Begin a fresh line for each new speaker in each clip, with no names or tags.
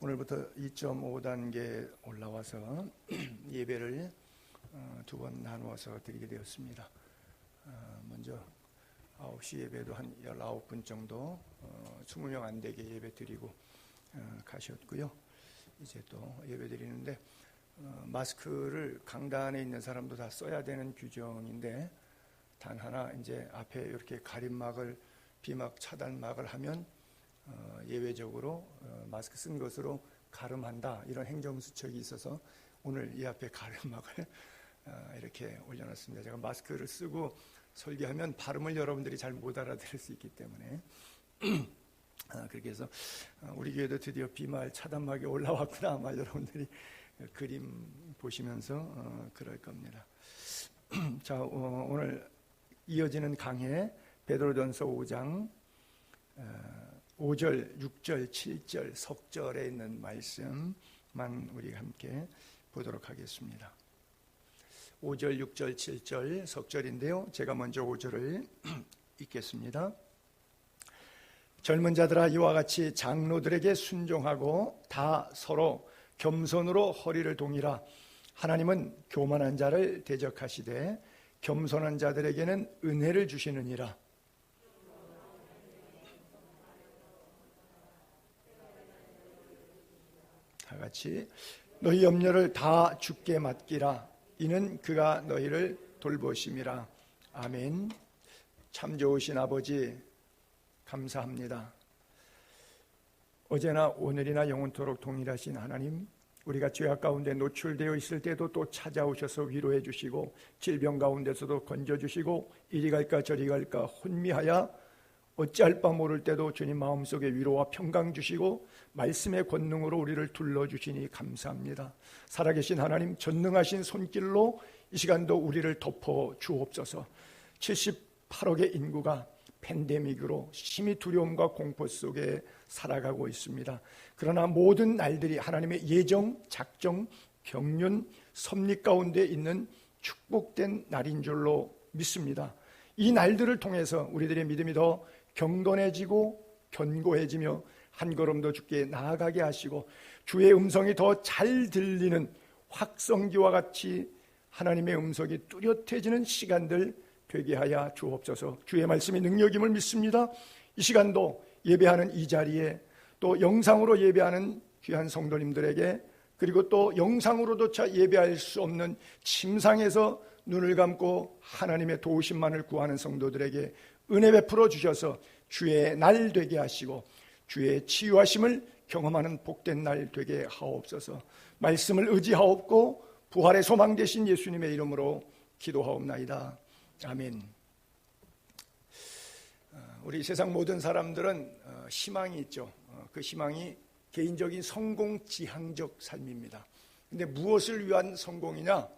오늘부터 2.5단계 올라와서 예배를 두 번 나누어서 드리게 되었습니다. 먼저 9시 예배도 한 19분 정도 20명 안 되게 예배 드리고 가셨고요. 이제 또 예배 드리는데 마스크를 강단에 있는 사람도 다 써야 되는 규정인데 단 하나 이제 앞에 이렇게 가림막을 비막 차단막을 하면 예외적으로 마스크 쓴 것으로 가름한다 이런 행정수칙이 있어서 오늘 이 앞에 가름막을 이렇게 올려놨습니다. 제가 마스크를 쓰고 설교하면 발음을 여러분들이 잘 못 알아들을 수 있기 때문에 그렇게 해서 우리 교회도 드디어 비말 차단막이 올라왔구나 아마 여러분들이 그림 보시면서 그럴 겁니다. 자, 오늘 이어지는 강해 베드로전서 5장 5절, 6절, 7절 석절에 있는 말씀만 우리 함께 보도록 하겠습니다. 5절, 6절, 7절 석절인데요. 제가 먼저 5절을 읽겠습니다. 젊은 자들아 이와 같이 장로들에게 순종하고 다 서로 겸손으로 허리를 동이라. 하나님은 교만한 자를 대적하시되 겸손한 자들에게는 은혜를 주시느니라. 다 같이 너희 염려를 다 주께 맡기라. 이는 그가 너희를 돌보심이라. 아멘. 참 좋으신 아버지 감사합니다. 어제나 오늘이나 영원토록 동일하신 하나님, 우리가 죄악 가운데 노출되어 있을 때도 또 찾아오셔서 위로해 주시고 질병 가운데서도 건져주시고 이리 갈까 저리 갈까 혼미하여 어찌할 바 모를 때도 주님 마음속에 위로와 평강 주시고 말씀의 권능으로 우리를 둘러주시니 감사합니다. 살아계신 하나님 전능하신 손길로 이 시간도 우리를 덮어 주옵소서. 78억의 인구가 팬데믹으로 심히 두려움과 공포 속에 살아가고 있습니다. 그러나 모든 날들이 하나님의 예정, 작정, 경륜, 섭리 가운데 있는 축복된 날인 줄로 믿습니다. 이 날들을 통해서 우리들의 믿음이 더 경건해지고 견고해지며 한 걸음 더 주께 나아가게 하시고 주의 음성이 더 잘 들리는 확성기와 같이 하나님의 음성이 뚜렷해지는 시간들 되게 하여 주옵소서. 주의 말씀이 능력임을 믿습니다. 이 시간도 예배하는 이 자리에 또 영상으로 예배하는 귀한 성도님들에게 그리고 또 영상으로조차 예배할 수 없는 침상에서 눈을 감고 하나님의 도우심만을 구하는 성도들에게 은혜 베풀어 주셔서 주의 날 되게 하시고 주의 치유하심을 경험하는 복된 날 되게 하옵소서. 말씀을 의지하옵고 부활의 소망 되신 예수님의 이름으로 기도하옵나이다. 아멘. 우리 세상 모든 사람들은 희망이 있죠. 그 희망이 개인적인 성공 지향적 삶입니다. 근데 무엇을 위한 성공이냐?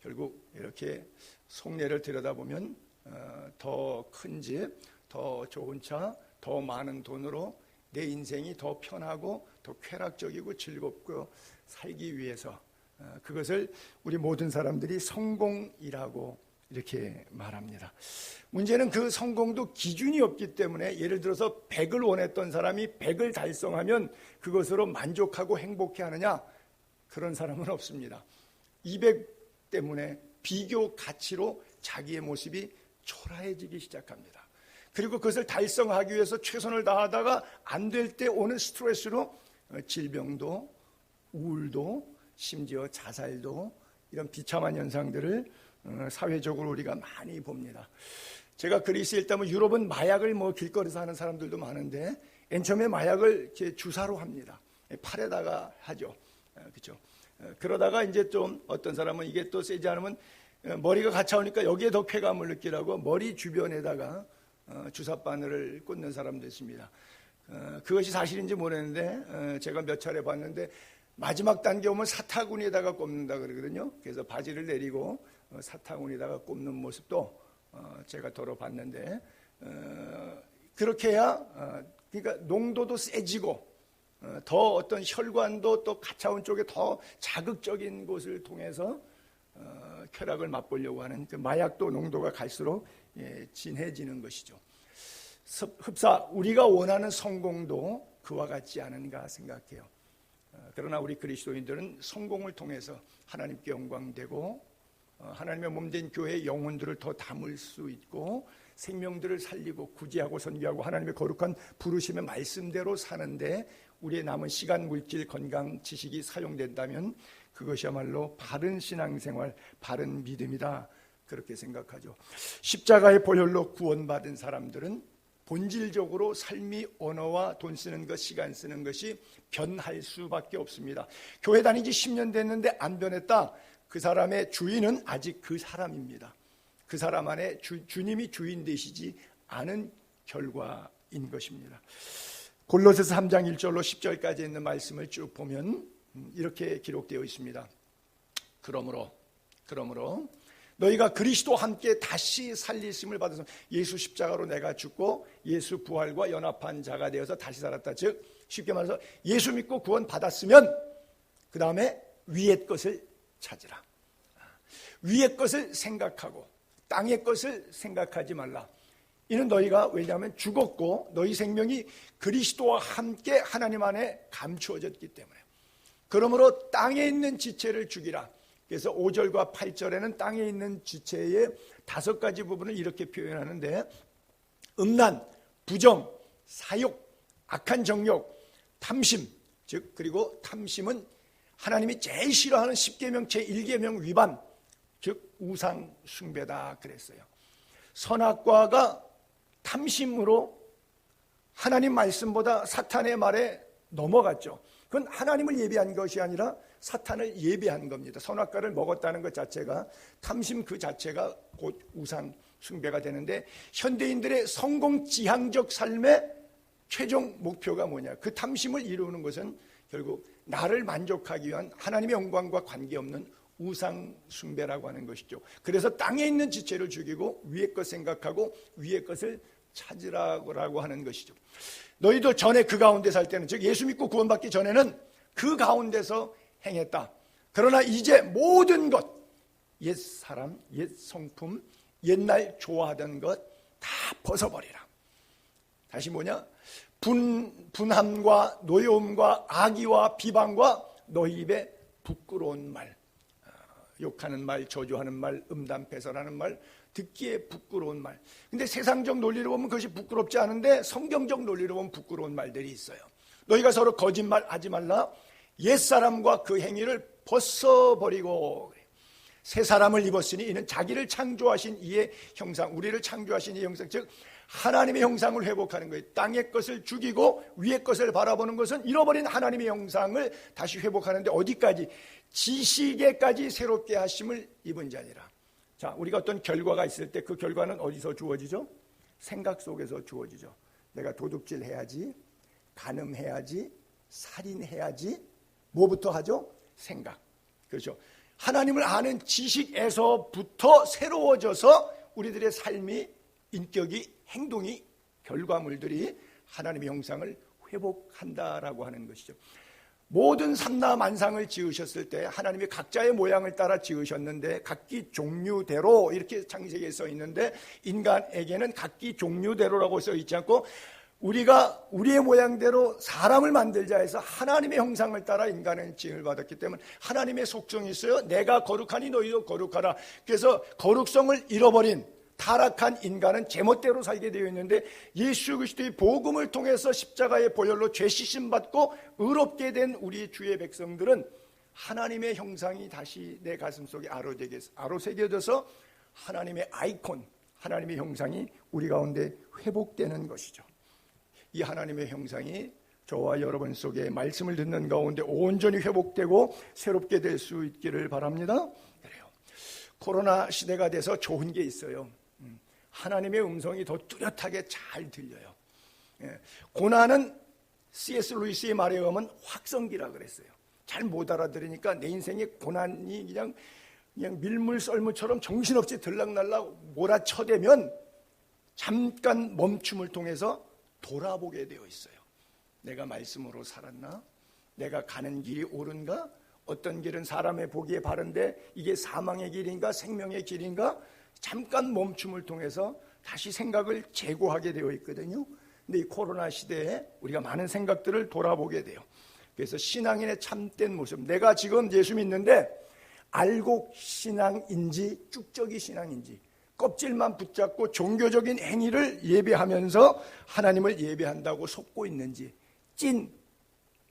결국 이렇게 속내를 들여다보면 더 큰 집, 더 좋은 차, 더 많은 돈으로 내 인생이 더 편하고 더 쾌락적이고 즐겁고 살기 위해서 그것을 우리 모든 사람들이 성공이라고 이렇게 말합니다. 문제는 그 성공도 기준이 없기 때문에 예를 들어서 100을 원했던 사람이 100을 달성하면 그것으로 만족하고 행복해하느냐? 그런 사람은 없습니다. 200 때문에 비교 가치로 자기의 모습이 초라해지기 시작합니다. 그리고 그것을 달성하기 위해서 최선을 다하다가 안 될 때 오는 스트레스로 질병도 우울도 심지어 자살도 이런 비참한 현상들을 사회적으로 우리가 많이 봅니다. 제가 그리스에 있다면 유럽은 마약을 길거리에서 하는 사람들도 많은데 맨 처음에 마약을 이렇게 주사로 합니다. 팔에다가 하죠. 그렇죠. 그러다가 이제 좀 어떤 사람은 이게 또 세지 않으면 머리가 갇혀오니까 여기에 더 쾌감을 느끼라고 머리 주변에다가 주사바늘을 꽂는 사람도 있습니다. 그것이 사실인지 모르겠는데 제가 몇 차례 봤는데 마지막 단계 오면 사타구니에다가 꼽는다 그러거든요. 그래서 바지를 내리고 사타구니에다가 꼽는 모습도 제가 들어봤는데 그렇게 해야 그러니까 농도도 세지고 더 어떤 혈관도 또 가차원 쪽에 더 자극적인 곳을 통해서 쾌락을 맛보려고 하는 그 마약도 농도가 갈수록 진해지는 것이죠. 흡사 우리가 원하는 성공도 그와 같지 않은가 생각해요. 그러나 우리 그리스도인들은 성공을 통해서 하나님께 영광되고 하나님의 몸된 교회의 영혼들을 더 담을 수 있고 생명들을 살리고 구제하고 선교하고 하나님의 거룩한 부르심의 말씀대로 사는데 우리의 남은 시간, 물질, 건강, 지식이 사용된다면 그것이야말로 바른 신앙생활, 바른 믿음이다, 그렇게 생각하죠. 십자가의 보혈로 구원받은 사람들은 본질적으로 삶이 언어와 돈 쓰는 것, 시간 쓰는 것이 변할 수밖에 없습니다. 교회 다닌 지 10년 됐는데 안 변했다, 그 사람의 주인은 아직 그 사람입니다. 그 사람 안에 주님이 주인 되시지 않은 결과인 것입니다. 골로새서 3장 1절로 10절까지 있는 말씀을 쭉 보면 이렇게 기록되어 있습니다. 그러므로 너희가 그리스도와 함께 다시 살리심을 받아서, 예수 십자가로 내가 죽고 예수 부활과 연합한 자가 되어서 다시 살았다. 즉 쉽게 말해서 예수 믿고 구원 받았으면 그 다음에 위의 것을 찾으라. 위의 것을 생각하고 땅의 것을 생각하지 말라. 이는 너희가 왜냐하면 죽었고 너희 생명이 그리스도와 함께 하나님 안에 감추어졌기 때문에. 그러므로 땅에 있는 지체를 죽이라. 그래서 5절과 8절에는 땅에 있는 지체의 5가지 부분을 이렇게 표현하는데, 음란, 부정, 사욕, 악한 정욕, 탐심, 즉 그리고 탐심은 하나님이 제일 싫어하는 10계명 제1계명 위반, 즉 우상 숭배다 그랬어요. 선악과가 탐심으로 하나님 말씀보다 사탄의 말에 넘어갔죠. 그건 하나님을 예배한 것이 아니라 사탄을 예배한 겁니다. 선악과를 먹었다는 것 자체가, 탐심 그 자체가 곧 우상 숭배가 되는데, 현대인들의 성공지향적 삶의 최종 목표가 뭐냐? 그 탐심을 이루는 것은 결국 나를 만족하기 위한 하나님의 영광과 관계없는 우상 숭배라고 하는 것이죠. 그래서 땅에 있는 지체를 죽이고 위의 것 생각하고 위의 것을 찾으라고 하는 것이죠. 너희도 전에 그 가운데 살 때는, 즉 예수 믿고 구원받기 전에는 그 가운데서 행했다. 그러나 이제 모든 것, 옛 사람, 옛 성품, 옛날 좋아하던 것 다 벗어버리라. 다시 뭐냐? 분함과 노여움과 악의와 비방과 너희 입에 부끄러운 말, 욕하는 말, 저주하는 말, 음담패설하는 말, 듣기에 부끄러운 말. 근데 세상적 논리로 보면 그것이 부끄럽지 않은데 성경적 논리로 보면 부끄러운 말들이 있어요. 너희가 서로 거짓말 하지 말라. 옛사람과 그 행위를 벗어버리고 새 사람을 입었으니 이는 자기를 창조하신 이의 형상, 우리를 창조하신 이의 형상, 즉 하나님의 형상을 회복하는 거예요. 땅의 것을 죽이고 위의 것을 바라보는 것은 잃어버린 하나님의 형상을 다시 회복하는데, 어디까지? 지식에까지 새롭게 하심을 입은 자니라. 자, 우리가 어떤 결과가 있을 때 그 결과는 어디서 주어지죠? 생각 속에서 주어지죠. 내가 도둑질 해야지, 간음해야지, 살인해야지. 뭐부터 하죠? 생각. 그렇죠. 하나님을 아는 지식에서부터 새로워져서 우리들의 삶이, 인격이, 행동이, 결과물들이 하나님의 형상을 회복한다라고 하는 것이죠. 모든 삼라 만상을 지으셨을 때 하나님이 각자의 모양을 따라 지으셨는데 각기 종류대로, 이렇게 창세기에 써 있는데 인간에게는 각기 종류대로라고 써 있지 않고 우리가 우리의 모양대로 사람을 만들자 해서 하나님의 형상을 따라 인간은 지음을 받았기 때문에 하나님의 속성이 있어요. 내가 거룩하니 너희도 거룩하라. 그래서 거룩성을 잃어버린 타락한 인간은 제멋대로 살게 되어 있는데, 예수 그리스도의 복음을 통해서 십자가의 보혈로 죄 씻음 받고 의롭게 된 우리 주의 백성들은 하나님의 형상이 다시 내 가슴 속에 아로새겨져서 하나님의 아이콘, 하나님의 형상이 우리 가운데 회복되는 것이죠. 이 하나님의 형상이 저와 여러분 속에 말씀을 듣는 가운데 온전히 회복되고 새롭게 될 수 있기를 바랍니다. 그래요. 코로나 시대가 돼서 좋은 게 있어요. 하나님의 음성이 더 뚜렷하게 잘 들려요. 고난은 C.S. 루이스의 말에 의하면 확성기라 그랬어요. 잘 못 알아들으니까 내 인생의 고난이 그냥 밀물 썰물처럼 정신없이 들락날락 몰아쳐대면 잠깐 멈춤을 통해서 돌아보게 되어 있어요. 내가 말씀으로 살았나? 내가 가는 길이 옳은가? 어떤 길은 사람의 보기에 바른데 이게 사망의 길인가 생명의 길인가? 잠깐 멈춤을 통해서 다시 생각을 재고하게 되어 있거든요. 근데 이 코로나 시대에 우리가 많은 생각들을 돌아보게 돼요. 그래서 신앙인의 참된 모습, 내가 지금 예수 믿는데 알곡 신앙인지 쭉저기 신앙인지, 껍질만 붙잡고 종교적인 행위를 예배하면서 하나님을 예배한다고 속고 있는지, 찐,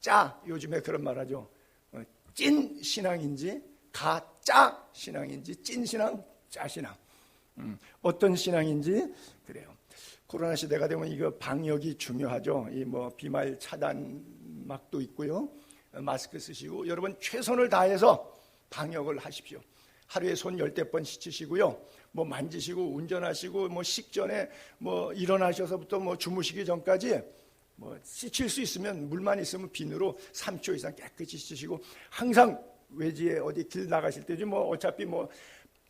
짜, 요즘에 그런 말 하죠. 찐 신앙인지 가짜 신앙인지, 찐 신앙, 짜 신앙, 어떤 신앙인지. 그래요. 코로나 시대가 되면 이거 방역이 중요하죠. 이 뭐 비말 차단막도 있고요, 마스크 쓰시고, 여러분 최선을 다해서 방역을 하십시오. 하루에 손 10번 씻으시고요, 뭐 만지시고 운전하시고, 뭐 식전에 뭐 일어나셔서부터 뭐 주무시기 전까지 뭐 씻을 수 있으면, 물만 있으면 비누로 3초 이상 깨끗이 씻으시고, 항상 외지에 어디 길 나가실 때지 뭐 어차피 뭐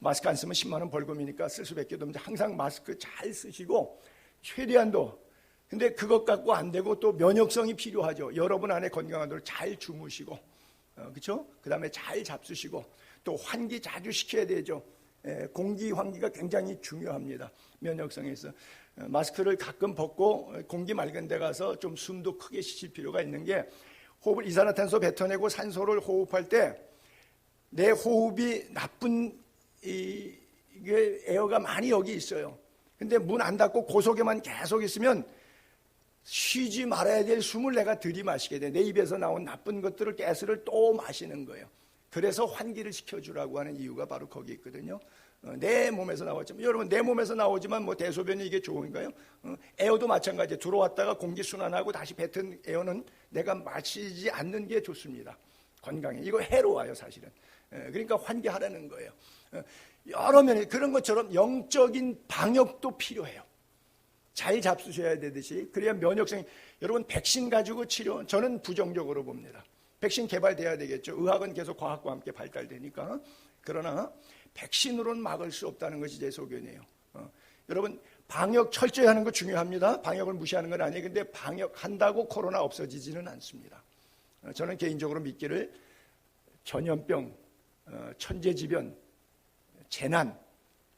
마스크 안 쓰면 10만 원 벌금이니까 쓸 수밖에 없는데 항상 마스크 잘 쓰시고, 최대한도. 근데 그것 갖고 안 되고 또 면역성이 필요하죠. 여러분 안에 건강한 대로 잘 주무시고, 그렇죠? 그 다음에 잘 잡수시고, 또 환기 자주 시켜야 되죠. 공기 환기가 굉장히 중요합니다. 면역성에서. 마스크를 가끔 벗고 공기 맑은 데 가서 좀 숨도 크게 쉬실 필요가 있는 게, 호흡을 이산화탄소 뱉어내고 산소를 호흡할 때 내 호흡이 나쁜 이게 에어가 많이 여기 있어요. 근데 문 안 닫고 고속에만 계속 있으면 쉬지 말아야 될 숨을 내가 들이마시게 돼. 내 입에서 나온 나쁜 것들을, 가스를 또 마시는 거예요. 그래서 환기를 시켜주라고 하는 이유가 바로 거기 있거든요. 내 몸에서 나왔지만, 여러분 내 몸에서 나오지만 뭐 대소변이 이게 좋은가요? 에어도 마찬가지예요. 들어왔다가 공기 순환하고 다시 뱉은 에어는 내가 마시지 않는 게 좋습니다. 건강에. 이거 해로워요 사실은. 그러니까 환기하라는 거예요. 여러 면에 그런 것처럼 영적인 방역도 필요해요. 잘 잡수셔야 되듯이. 그래야 면역성이. 여러분 백신 가지고 치료, 저는 부정적으로 봅니다. 백신 개발돼야 되겠죠. 의학은 계속 과학과 함께 발달되니까. 그러나 백신으로는 막을 수 없다는 것이 제 소견이에요. 여러분 방역 철저히 하는 거 중요합니다. 방역을 무시하는 건 아니에요. 근데 방역한다고 코로나 없어지지는 않습니다. 저는 개인적으로 믿기를 전염병, 천재지변, 재난,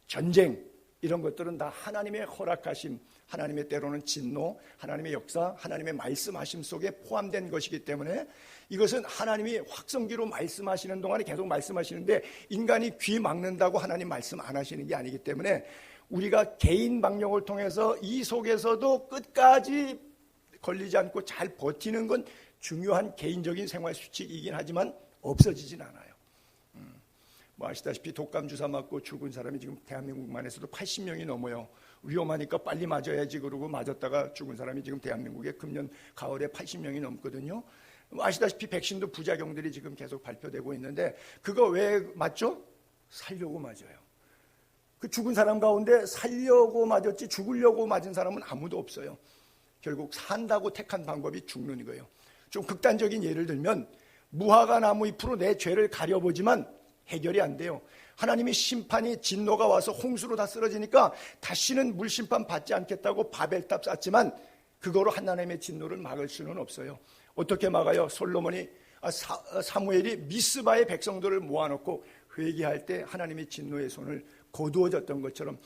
전쟁, 이런 것들은 다 하나님의 허락하심, 하나님의 때로는 진노, 하나님의 역사, 하나님의 말씀하심 속에 포함된 것이기 때문에, 이것은 하나님이 확성기로 말씀하시는 동안에 계속 말씀하시는데, 인간이 귀 막는다고 하나님 말씀 안 하시는 게 아니기 때문에, 우리가 개인 방역을 통해서 이 속에서도 끝까지 걸리지 않고 잘 버티는 건 중요한 개인적인 생활 수칙이긴 하지만 없어지진 않아요. 뭐 아시다시피 독감 주사 맞고 죽은 사람이 지금 대한민국만 해서도 80명이 넘어요. 위험하니까 빨리 맞아야지 그러고 맞았다가 죽은 사람이 지금 대한민국에 금년 가을에 80명이 넘거든요. 아시다시피 백신도 부작용들이 지금 계속 발표되고 있는데, 그거 왜 맞죠? 살려고 맞아요. 그 죽은 사람 가운데 살려고 맞았지 죽으려고 맞은 사람은 아무도 없어요. 결국 산다고 택한 방법이 죽는 거예요. 좀 극단적인 예를 들면, 무화과 나무 잎으로 내 죄를 가려보지만 해결이 안 돼요. 하나님이 심판이, 진노가 와서 홍수로 다 쓰러지니까 다시는 물심판 받지 않겠다고 바벨탑 쌓지만 그거로 하나님의 진노를 막을 수는 없어요. 어떻게 막아요? 솔로몬이, 사무엘이 미스바의 백성들을 모아놓고 회개할 때 하나님의 진노의 손을 거두어졌던 것처럼,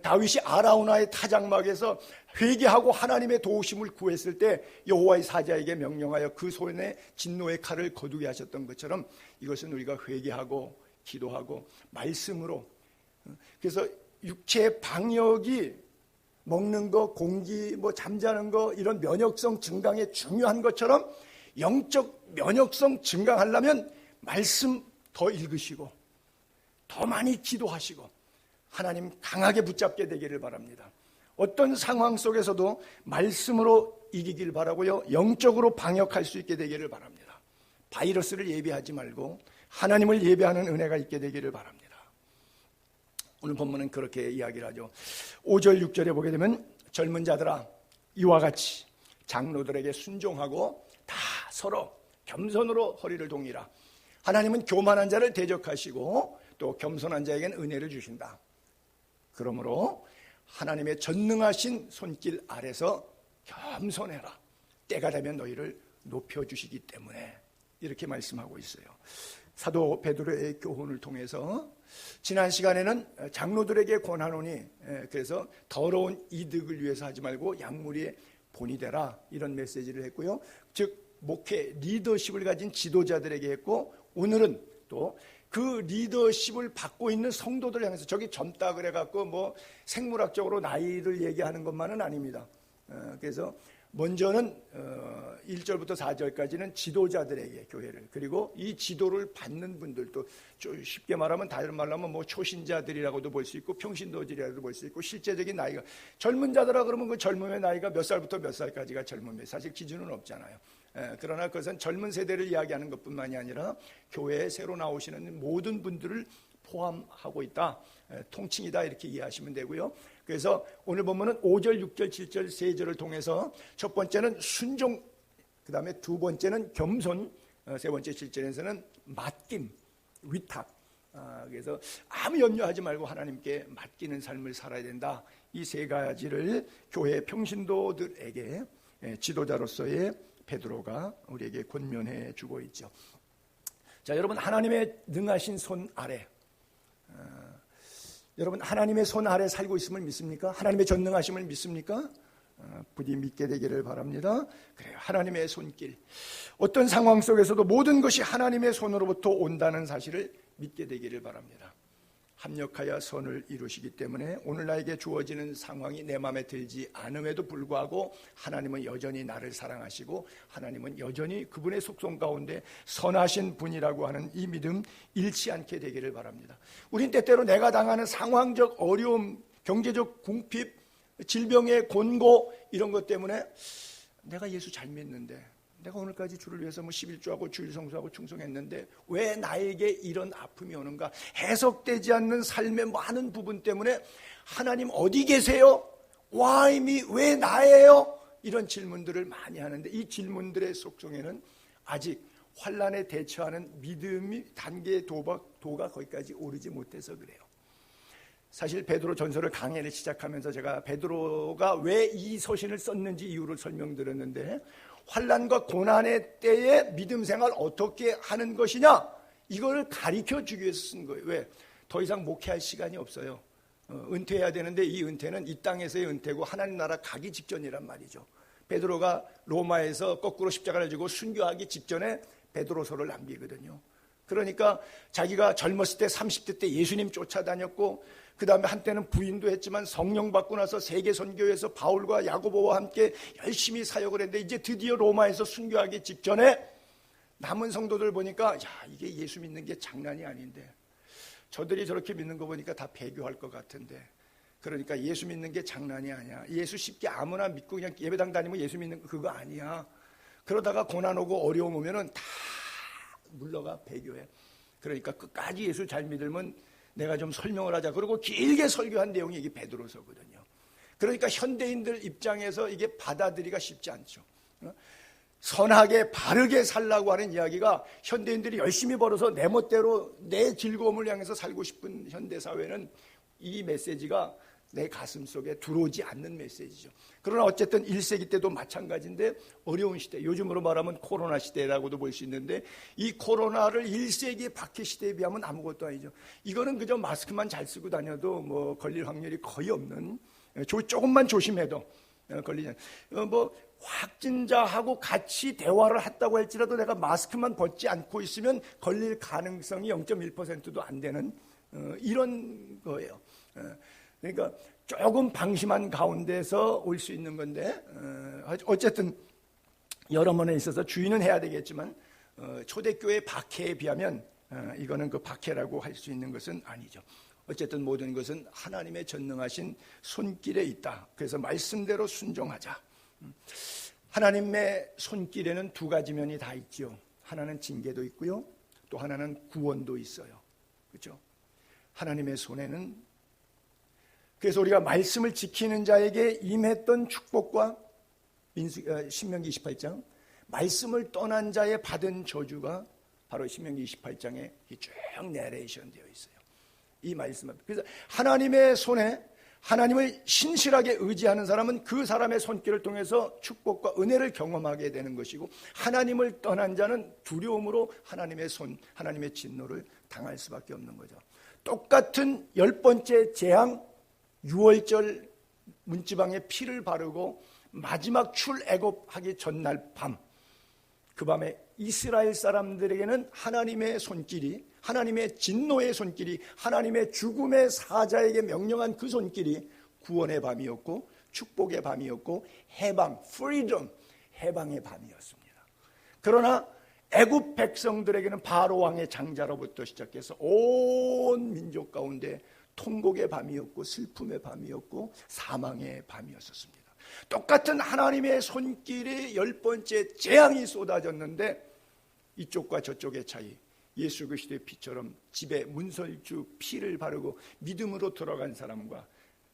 다윗이 아라우나의 타작막에서 회개하고 하나님의 도우심을 구했을 때 여호와의 사자에게 명령하여 그 손에 진노의 칼을 거두게 하셨던 것처럼, 이것은 우리가 회개하고 기도하고 말씀으로, 그래서 육체의 방역이 먹는 거, 공기, 뭐 잠자는 거, 이런 면역성 증강에 중요한 것처럼 영적 면역성 증강하려면 말씀 더 읽으시고 더 많이 기도하시고 하나님 강하게 붙잡게 되기를 바랍니다. 어떤 상황 속에서도 말씀으로 이기길 바라고요, 영적으로 방역할 수 있게 되기를 바랍니다. 바이러스를 예비하지 말고 하나님을 예배하는 은혜가 있게 되기를 바랍니다. 오늘 본문은 그렇게 이야기를 하죠. 5절 6절에 보게 되면, 젊은 자들아 이와 같이 장로들에게 순종하고 다 서로 겸손으로 허리를 동이라. 하나님은 교만한 자를 대적하시고 또 겸손한 자에게는 은혜를 주신다. 그러므로 하나님의 전능하신 손길 아래서 겸손해라. 때가 되면 너희를 높여주시기 때문에, 이렇게 말씀하고 있어요. 사도 베드로의 교훈을 통해서 지난 시간에는 장로들에게 권하노니, 그래서 더러운 이득을 위해서 하지 말고 약물의 본이 되라, 이런 메시지를 했고요. 즉 목회 리더십을 가진 지도자들에게 했고, 오늘은 또 그 리더십을 받고 있는 성도들 향해서, 저기 젊다 그래갖고 뭐 생물학적으로 나이를 얘기하는 것만은 아닙니다. 그래서 먼저는 1절부터 4절까지는 지도자들에게 교회를, 그리고 이 지도를 받는 분들도 쉽게 말하면, 다른 말로 하면 뭐 초신자들이라고도 볼 수 있고 평신도들이라고도 볼 수 있고, 실제적인 나이가 젊은 자들아 그러면 그 젊음의 나이가 몇 살부터 몇 살까지가 젊음이에요. 사실 기준은 없잖아요. 그러나 그것은 젊은 세대를 이야기하는 것뿐만이 아니라 교회에 새로 나오시는 모든 분들을 포함하고 있다, 통칭이다, 이렇게 이해하시면 되고요. 그래서 오늘 보면은 5절, 6절, 7절 세 절을 통해서 첫 번째는 순종, 그 다음에 두 번째는 겸손, 세 번째 7절에서는 맡김, 위탁. 그래서 아무 염려하지 말고 하나님께 맡기는 삶을 살아야 된다. 이 세 가지를 교회 평신도들에게 지도자로서의 베드로가 우리에게 권면해 주고 있죠. 자, 여러분, 하나님의 능하신 손 아래, 여러분 하나님의 손 아래 살고 있음을 믿습니까? 하나님의 전능하심을 믿습니까? 부디 믿게 되기를 바랍니다. 그래요, 하나님의 손길, 어떤 상황 속에서도 모든 것이 하나님의 손으로부터 온다는 사실을 믿게 되기를 바랍니다. 합력하여 선을 이루시기 때문에 오늘 나에게 주어지는 상황이 내 마음에 들지 않음에도 불구하고 하나님은 여전히 나를 사랑하시고 하나님은 여전히 그분의 속성 가운데 선하신 분이라고 하는 이 믿음 잃지 않게 되기를 바랍니다. 우린 때때로 내가 당하는 상황적 어려움, 경제적 궁핍, 질병의 곤고, 이런 것 때문에 내가 예수 잘 믿는데, 내가 오늘까지 주를 위해서 뭐 11조하고 주일 성수하고 충성했는데 왜 나에게 이런 아픔이 오는가, 해석되지 않는 삶의 많은 부분 때문에 하나님 어디 계세요? Why me? 왜 나예요? 이런 질문들을 많이 하는데, 이 질문들의 속성에는 아직 환난에 대처하는 믿음이 단계의 도가 거기까지 오르지 못해서 그래요. 사실 베드로 전서를 강해를 시작하면서 제가 베드로가 왜 이 서신을 썼는지 이유를 설명드렸는데, 환난과 고난의 때에 믿음 생활 어떻게 하는 것이냐, 이걸 가르쳐 주기 위해서 쓴 거예요. 왜? 더 이상 목회할 시간이 없어요. 은퇴해야 되는데 이 은퇴는 이 땅에서의 은퇴고 하나님 나라 가기 직전이란 말이죠. 베드로가 로마에서 거꾸로 십자가를 지고 순교하기 직전에 베드로서를 남기거든요. 그러니까 자기가 젊었을 때 30대 때 예수님 쫓아다녔고, 그 다음에 한때는 부인도 했지만 성령 받고 나서 세계 선교에서 바울과 야고보와 함께 열심히 사역을 했는데, 이제 드디어 로마에서 순교하기 직전에 남은 성도들 보니까, 야, 이게 예수 믿는 게 장난이 아닌데, 저들이 저렇게 믿는 거 보니까 다 배교할 것 같은데, 그러니까 예수 믿는 게 장난이 아니야. 예수 쉽게 아무나 믿고 그냥 예배당 다니면 예수 믿는 거 그거 아니야. 그러다가 고난 오고 어려움 오면은 다 물러가 배교해. 그러니까 끝까지 예수 잘 믿으면 내가 좀 설명을 하자. 그리고 길게 설교한 내용이 이게 베드로서거든요. 그러니까 현대인들 입장에서 이게 받아들이기가 쉽지 않죠. 선하게 바르게 살라고 하는 이야기가, 현대인들이 열심히 벌어서 내 멋대로 내 즐거움을 향해서 살고 싶은 현대사회는 이 메시지가 내 가슴 속에 들어오지 않는 메시지죠. 그러나 어쨌든 1세기 때도 마찬가지인데, 어려운 시대, 요즘으로 말하면 코로나 시대라고도 볼 수 있는데, 이 코로나를 1세기 박해 시대에 비하면 아무것도 아니죠. 이거는 그저 마스크만 잘 쓰고 다녀도 뭐 걸릴 확률이 거의 없는, 조금만 조심해도 걸리지 않는, 뭐 확진자하고 같이 대화를 했다고 할지라도 내가 마스크만 벗지 않고 있으면 걸릴 가능성이 0.1%도 안 되는 이런 거예요. 그러니까 조금 방심한 가운데서 올 수 있는 건데, 어쨌든 여러 번에 있어서 주의는 해야 되겠지만, 초대교회 박해에 비하면 이거는 그 박해라고 할 수 있는 것은 아니죠. 어쨌든 모든 것은 하나님의 전능하신 손길에 있다. 그래서 말씀대로 순종하자. 하나님의 손길에는 두 가지 면이 다 있죠. 하나는 징계도 있고요, 또 하나는 구원도 있어요. 그렇죠? 하나님의 손에는, 그래서 우리가 말씀을 지키는 자에게 임했던 축복과 신명기 28장, 말씀을 떠난 자의 받은 저주가 바로 신명기 28장에 쭉 내레이션 되어 있어요. 이 말씀. 그래서 하나님의 손에, 하나님을 신실하게 의지하는 사람은 그 사람의 손길을 통해서 축복과 은혜를 경험하게 되는 것이고, 하나님을 떠난 자는 두려움으로 하나님의 손, 하나님의 진노를 당할 수밖에 없는 거죠. 똑같은 10번째 재앙, 6월절 문지방에 피를 바르고 마지막 출애굽하기 전날 밤, 그 밤에 이스라엘 사람들에게는 하나님의 손길이, 하나님의 진노의 손길이, 하나님의 죽음의 사자에게 명령한 그 손길이 구원의 밤이었고 축복의 밤이었고 해방, 프리덤, 해방의 밤이었습니다. 그러나 애굽 백성들에게는 바로 왕의 장자로부터 시작해서 온 민족 가운데 통곡의 밤이었고 슬픔의 밤이었고 사망의 밤이었습니다. 똑같은 하나님의 손길이 10번째 재앙이 쏟아졌는데 이쪽과 저쪽의 차이, 예수 그리스도의 피처럼 집에 문설주 피를 바르고 믿음으로 들어간 사람과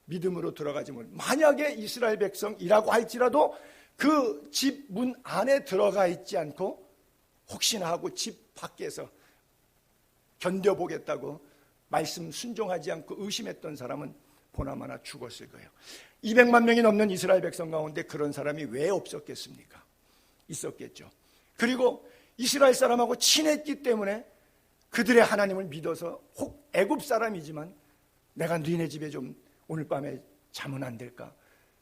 믿음으로 들어가지 못, 만약에 이스라엘 백성이라고 할지라도 그 집 문 안에 들어가 있지 않고 혹시나 하고 집 밖에서 견뎌보겠다고 말씀 순종하지 않고 의심했던 사람은 보나마나 죽었을 거예요. 200만 명이 넘는 이스라엘 백성 가운데 그런 사람이 왜 없었겠습니까? 있었겠죠. 그리고 이스라엘 사람하고 친했기 때문에 그들의 하나님을 믿어서 혹 애굽 사람이지만 내가 너희네 집에 좀 오늘 밤에 잠은 안 될까?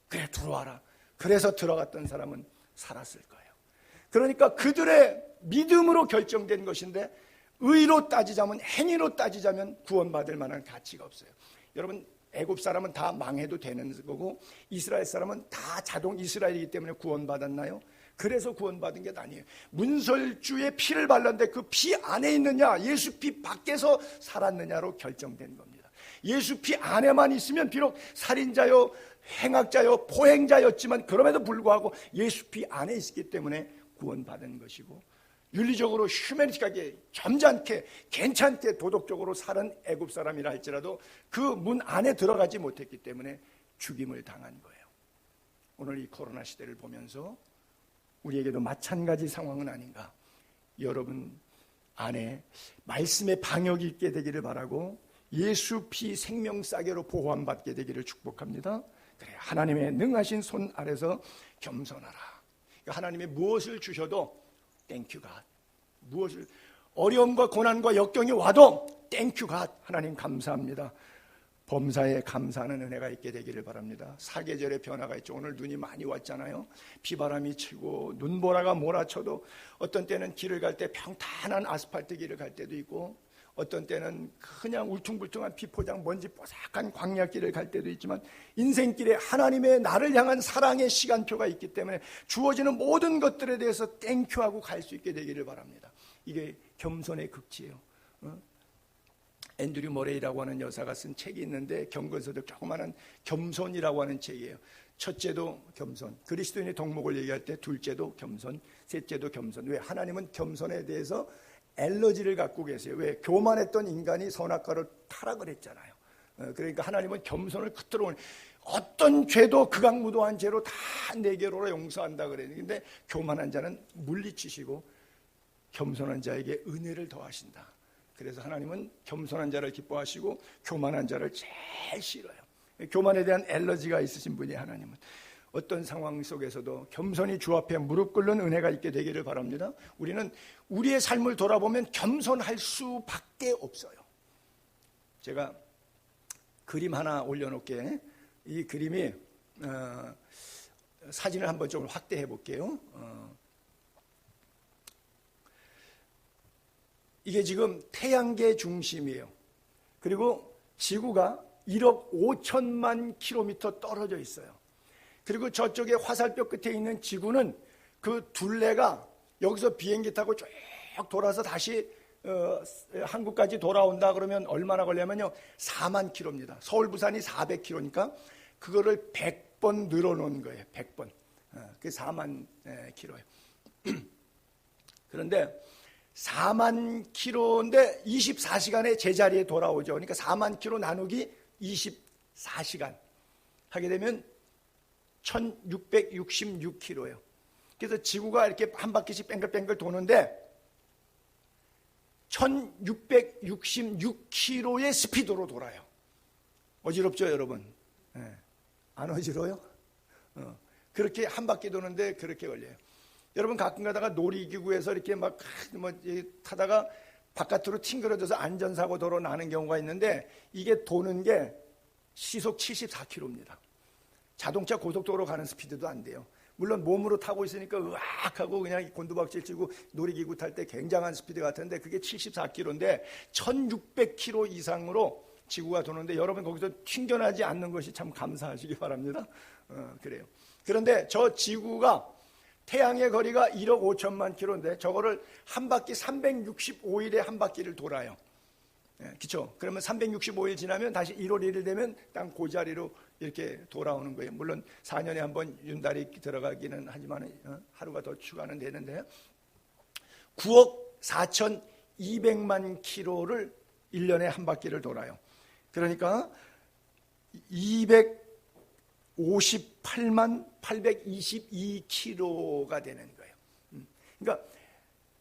그래 들어와라. 그래서 들어갔던 사람은 살았을 거예요. 그러니까 그들의 믿음으로 결정된 것인데 의로 따지자면, 행위로 따지자면 구원받을 만한 가치가 없어요. 여러분, 애굽 사람은 다 망해도 되는 거고 이스라엘 사람은 다 자동 이스라엘이기 때문에 구원받았나요? 그래서 구원받은 게 아니에요. 문설주의 피를 발랐는데 그 피 안에 있느냐, 예수 피 밖에서 살았느냐로 결정된 겁니다. 예수 피 안에만 있으면 비록 살인자요, 행악자요, 포행자였지만 그럼에도 불구하고 예수 피 안에 있기 때문에 구원받은 것이고, 윤리적으로 휴머니스틱하게 점잖게 괜찮게 도덕적으로 사는 애굽 사람이라 할지라도 그 문 안에 들어가지 못했기 때문에 죽임을 당한 거예요. 오늘 이 코로나 시대를 보면서 우리에게도 마찬가지 상황은 아닌가. 여러분 안에 말씀의 방역이 있게 되기를 바라고 예수 피 생명싸개로 보호함받게 되기를 축복합니다. 그래, 하나님의 능하신 손 아래서 겸손하라. 하나님이 무엇을 주셔도 땡큐 갓. 무엇을 어려움과 고난과 역경이 와도 땡큐 갓. 하나님 감사합니다. 범사에 감사하는 은혜가 있게 되기를 바랍니다. 사계절의 변화가 있죠. 오늘 눈이 많이 왔잖아요. 비바람이 치고 눈보라가 몰아쳐도 어떤 때는 길을 갈 때 평탄한 아스팔트 길을 갈 때도 있고 어떤 때는 그냥 울퉁불퉁한 비포장 먼지 뽀삭한 광야길을 갈 때도 있지만 인생길에 하나님의 나를 향한 사랑의 시간표가 있기 때문에 주어지는 모든 것들에 대해서 땡큐하고 갈 수 있게 되기를 바랍니다. 이게 겸손의 극치예요. 앤드류 머레이라고 하는 여사가 쓴 책이 있는데 경건서적 조그마한 겸손이라고 하는 책이에요. 첫째도 겸손, 그리스도인의 덕목을 얘기할 때 둘째도 겸손, 셋째도 겸손. 왜? 하나님은 겸손에 대해서 엘러지를 갖고 계세요. 왜? 교만했던 인간이 선악과로 타락을 했잖아요. 그러니까 하나님은 겸손을 그토록 어떤 죄도 극악무도한 죄로 다 내게로 용서한다 그랬는데 교만한 자는 물리치시고 겸손한 자에게 은혜를 더하신다. 그래서 하나님은 겸손한 자를 기뻐하시고 교만한 자를 제일 싫어요. 교만에 대한 엘러지가 있으신 분이 하나님은 어떤 상황 속에서도 겸손히 주 앞에 무릎 꿇는 은혜가 있게 되기를 바랍니다. 우리는 우리의 삶을 돌아보면 겸손할 수밖에 없어요. 제가 그림 하나 올려놓을게. 이 그림이 사진을 한번 좀 확대해 볼게요. 이게 지금 태양계 중심이에요. 그리고 지구가 1억 5천만 킬로미터 떨어져 있어요. 그리고 저쪽에 화살표 끝에 있는 지구는 그 둘레가 여기서 비행기 타고 쭉 돌아서 다시 한국까지 돌아온다 그러면 얼마나 걸려면요 4만 킬로입니다. 서울 부산이 400킬로니까 그거를 100번 늘어놓은 거예요. 100번. 그게 4만 킬로예요. 그런데 4만 킬로인데 24시간에 제자리에 돌아오죠. 그러니까 4만 킬로 나누기 24시간 하게 되면 1666킬로예요. 그래서 지구가 이렇게 한 바퀴씩 뱅글뱅글 도는데 1666킬로의 스피드로 돌아요. 어지럽죠, 여러분? 네. 안 어지러워요? 그렇게 한 바퀴 도는데 그렇게 걸려요. 여러분 가끔 가다가 놀이기구에서 이렇게 막 타다가 바깥으로 튕겨져서 안전사고 도로 나는 경우가 있는데 이게 도는 게 시속 74km입니다. 자동차 고속도로 가는 스피드도 안 돼요. 물론 몸으로 타고 있으니까 으악하고 그냥 곤두박질 치고 놀이기구 탈 때 굉장한 스피드 같은데 그게 74km인데 1600km 이상으로 지구가 도는데 여러분 거기서 튕겨나지 않는 것이 참 감사하시기 바랍니다. 그래요. 그런데 저 지구가 태양의 거리가 1억 5천만 킬로인데 저거를 한 바퀴 365일에 한 바퀴를 돌아요. 그렇죠? 그러면 365일 지나면 다시 1월 1일 되면 땅 그 자리로 이렇게 돌아오는 거예요. 물론 4년에 한 번 윤달이 들어가기는 하지만 하루가 더 추가는 되는데 9억 4,200만 킬로를 1년에 한 바퀴를 돌아요. 그러니까 258만 822킬로가 되는 거예요. 그러니까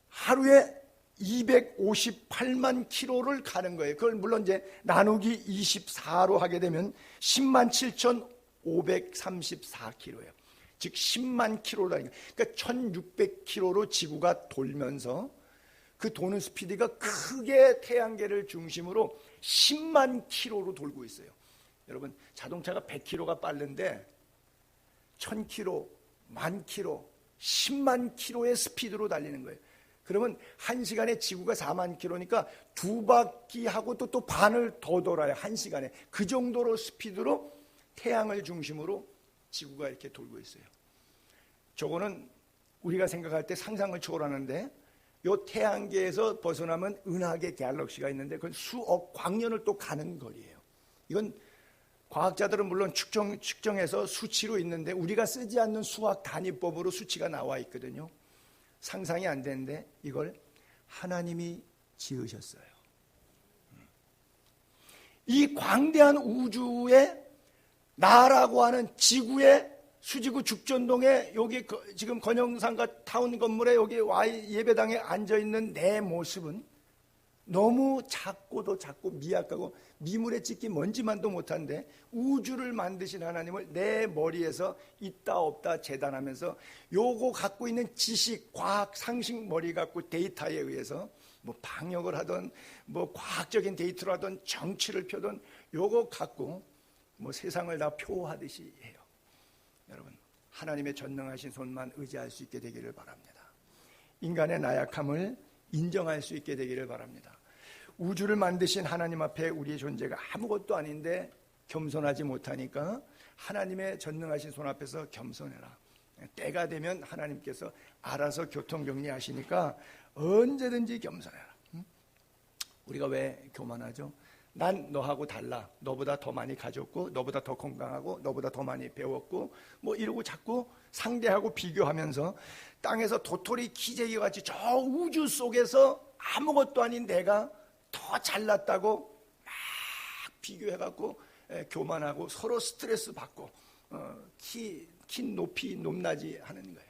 하루에 258만 킬로를 가는 거예요. 그걸 물론 이제 나누기 24로 하게 되면 10만 7,534킬로예요. 즉 10만 킬로라는 거예요. 그러니까 1,600킬로로 지구가 돌면서 그 도는 스피드가 크게 태양계를 중심으로 10만 킬로로 돌고 있어요. 여러분 자동차가 100킬로가 빠른데 1000킬로, 10,000킬로, 10만 킬로의 스피드로 달리는 거예요. 그러면 1시간에 지구가 4만 킬로니까 두 바퀴 하고 또 반을 더 돌아요. 1시간에. 그 정도로 스피드로 태양을 중심으로 지구가 이렇게 돌고 있어요. 저거는 우리가 생각할 때 상상을 초월하는데 요 태양계에서 벗어나면 은하계 갤럭시가 있는데 그건 수억 광년을 또 가는 거리예요. 이건 과학자들은 물론 측정해서 수치로 있는데 우리가 쓰지 않는 수학 단위법으로 수치가 나와 있거든요. 상상이 안 되는데 이걸 하나님이 지으셨어요. 이 광대한 우주에 나라고 하는 지구의 수지구 죽전동에 여기 지금 건영상가 타운 건물에 여기 Y 예배당에 앉아있는 내 모습은 너무 작고도 작고 미약하고 미물에 찍기 먼지만도 못한데 우주를 만드신 하나님을 내 머리에서 있다 없다 재단하면서 요거 갖고 있는 지식, 과학, 상식 머리 갖고 데이터에 의해서 뭐 방역을 하든 뭐 과학적인 데이터를 하든 정치를 펴든 요거 갖고 뭐 세상을 다 표하듯이 해요. 여러분 하나님의 전능하신 손만 의지할 수 있게 되기를 바랍니다. 인간의 나약함을 인정할 수 있게 되기를 바랍니다. 우주를 만드신 하나님 앞에 우리의 존재가 아무것도 아닌데 겸손하지 못하니까 하나님의 전능하신 손 앞에서 겸손해라. 때가 되면 하나님께서 알아서 교통정리하시니까 언제든지 겸손해라. 우리가 왜 교만하죠? 난 너하고 달라. 너보다 더 많이 가졌고 너보다 더 건강하고 너보다 더 많이 배웠고 뭐 이러고 자꾸 상대하고 비교하면서 땅에서 도토리 키재기같이 저 우주 속에서 아무것도 아닌 내가 더 잘났다고 막 비교해갖고 교만하고 서로 스트레스 받고 키 높이 높낮이 하는 거예요.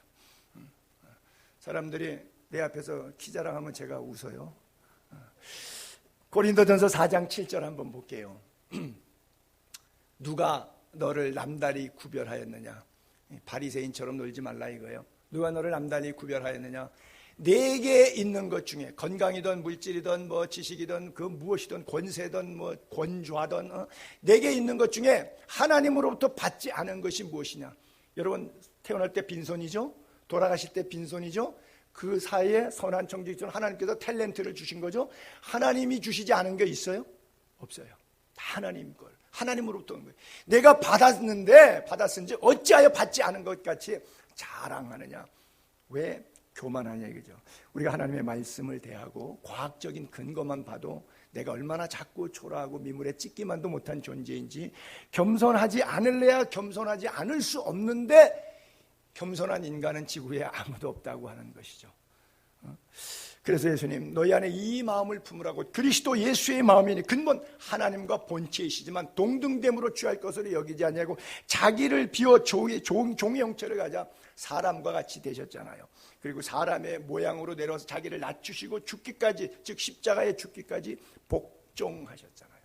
사람들이 내 앞에서 키 자랑하면 제가 웃어요. 고린도전서 4장 7절 한번 볼게요. 누가 너를 남달리 구별하였느냐? 바리새인처럼 놀지 말라 이거예요. 누가 너를 남달리 구별하였느냐? 내게 있는 것 중에 건강이든 물질이든 뭐 지식이든 그 무엇이든 권세든 뭐 권좌든 내게 있는 것 중에 하나님으로부터 받지 않은 것이 무엇이냐? 여러분 태어날 때 빈손이죠? 돌아가실 때 빈손이죠? 그 사이에 선한 청지기처럼 하나님께서 탤런트를 주신 거죠. 하나님이 주시지 않은 게 있어요? 없어요. 다 하나님 걸. 하나님으로부터 온 거예요. 내가 받았은지 어찌하여 받지 않은 것 같이 자랑하느냐? 왜 교만하냐 이거죠. 우리가 하나님의 말씀을 대하고 과학적인 근거만 봐도 내가 얼마나 작고 초라하고 미물에 찍기만도 못한 존재인지 겸손하지 않을래야 겸손하지 않을 수 없는데 겸손한 인간은 지구에 아무도 없다고 하는 것이죠. 그래서 예수님 너희 안에 이 마음을 품으라고 그리스도 예수의 마음이니 근본 하나님과 본체이시지만 동등됨으로 취할 것으로 여기지 아니하고 자기를 비워 종의 형체를 가져 사람과 같이 되셨잖아요. 그리고 사람의 모양으로 내려와서 자기를 낮추시고 죽기까지 즉 십자가에 죽기까지 복종하셨잖아요.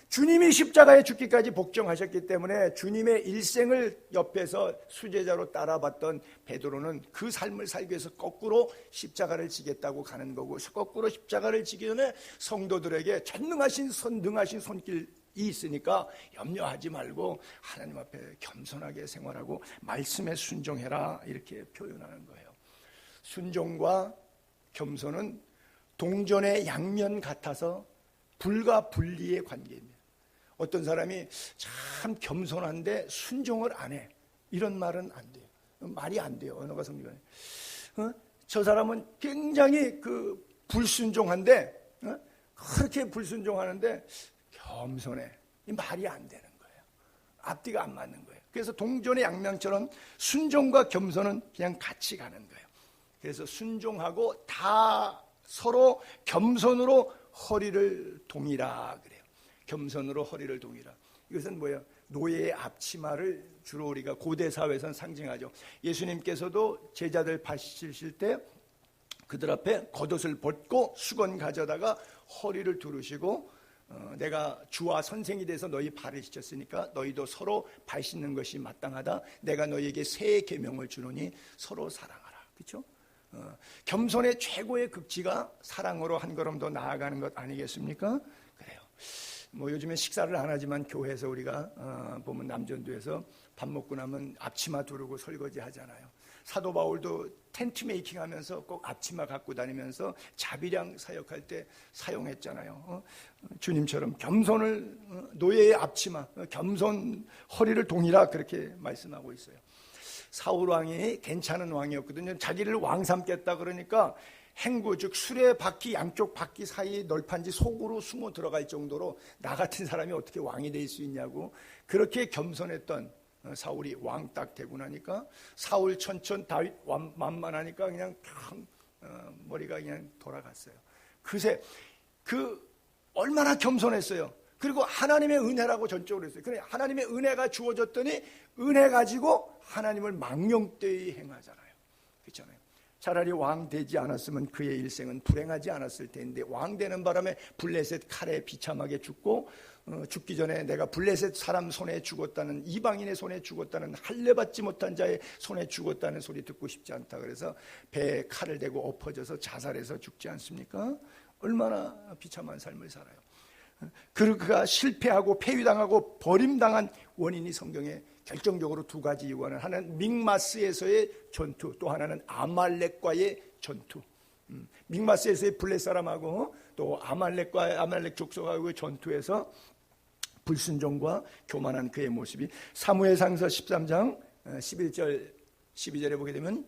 주님이 십자가에 죽기까지 복종하셨기 때문에 주님의 일생을 옆에서 수제자로 따라봤던 베드로는 그 삶을 살기 위해서 거꾸로 십자가를 지겠다고 가는 거고 거꾸로 십자가를 지기 전에 성도들에게 전능하신 능하신 손길 있으니까 염려하지 말고 하나님 앞에 겸손하게 생활하고 말씀에 순종해라, 이렇게 표현하는 거예요. 순종과 겸손은 동전의 양면 같아서 불과 분리의 관계입니다. 어떤 사람이 참 겸손한데 순종을 안 해, 이런 말은 안 돼요. 말이 안 돼요. 언어가 성립이 안 돼요. 저 사람은 굉장히 불순종한데, 그렇게 불순종하는데 겸손해. 이 말이 안 되는 거예요. 앞뒤가 안 맞는 거예요. 그래서 동전의 양면처럼 순종과 겸손은 그냥 같이 가는 거예요. 그래서 순종하고 다 서로 겸손으로 허리를 동이라 그래요. 겸손으로 허리를 동이라. 이것은 뭐예요? 노예의 앞치마를 주로 우리가 고대 사회에서는 상징하죠. 예수님께서도 제자들 밭이실 때 그들 앞에 겉옷을 벗고 수건 가져다가 허리를 두르시고 내가 주와 선생이 돼서 너희 발을 씻겼으니까 너희도 서로 발 씻는 것이 마땅하다. 내가 너희에게 새 계명을 주노니 서로 사랑하라. 그렇죠? 겸손의 최고의 극치가 사랑으로 한 걸음 더 나아가는 것 아니겠습니까? 그래요. 뭐 요즘에 식사를 안 하지만 교회에서 우리가 보면 남전도에서 밥 먹고 나면 앞치마 두르고 설거지 하잖아요. 사도 바울도 텐트 메이킹 하면서 꼭 앞치마 갖고 다니면서 자비량 사역할 때 사용했잖아요. 주님처럼 겸손을, 노예의 앞치마, 겸손 허리를 동이라, 그렇게 말씀하고 있어요. 사울 왕이 괜찮은 왕이었거든요. 자기를 왕 삼겠다 그러니까 행구, 즉 수레 바퀴, 양쪽 바퀴 사이 널판지 속으로 숨어 들어갈 정도로 나 같은 사람이 어떻게 왕이 될 수 있냐고, 그렇게 겸손했던 사울이 왕 딱 되고 나니까 사울 천천 다윗 만만하니까 그냥 머리가 그냥 돌아갔어요. 그새 얼마나 겸손했어요. 그리고 하나님의 은혜라고 전적으로 했어요. 그래, 하나님의 은혜가 주어졌더니 은혜 가지고 하나님을 망령되이 행하잖아요. 그렇잖아요. 차라리 왕 되지 않았으면 그의 일생은 불행하지 않았을 텐데, 왕 되는 바람에 블레셋 칼에 비참하게 죽고, 죽기 전에 내가 블레셋 사람 손에 죽었다는, 이방인의 손에 죽었다는, 할례받지 못한 자의 손에 죽었다는 소리 듣고 싶지 않다. 그래서 배에 칼을 대고 엎어져서 자살해서 죽지 않습니까? 얼마나 비참한 삶을 살아요. 그가 실패하고 폐위당하고 버림당한 원인이 성경에 결정적으로 두 가지 이유가, 하나는 믹마스에서의 전투, 또 하나는 아말렉과의 전투. 믹마스에서의 블레 사람하고 또 아말렉 족속하고의 전투에서 불순종과 교만한 그의 모습이, 사무엘상서 13장 11절 12절에 보게 되면,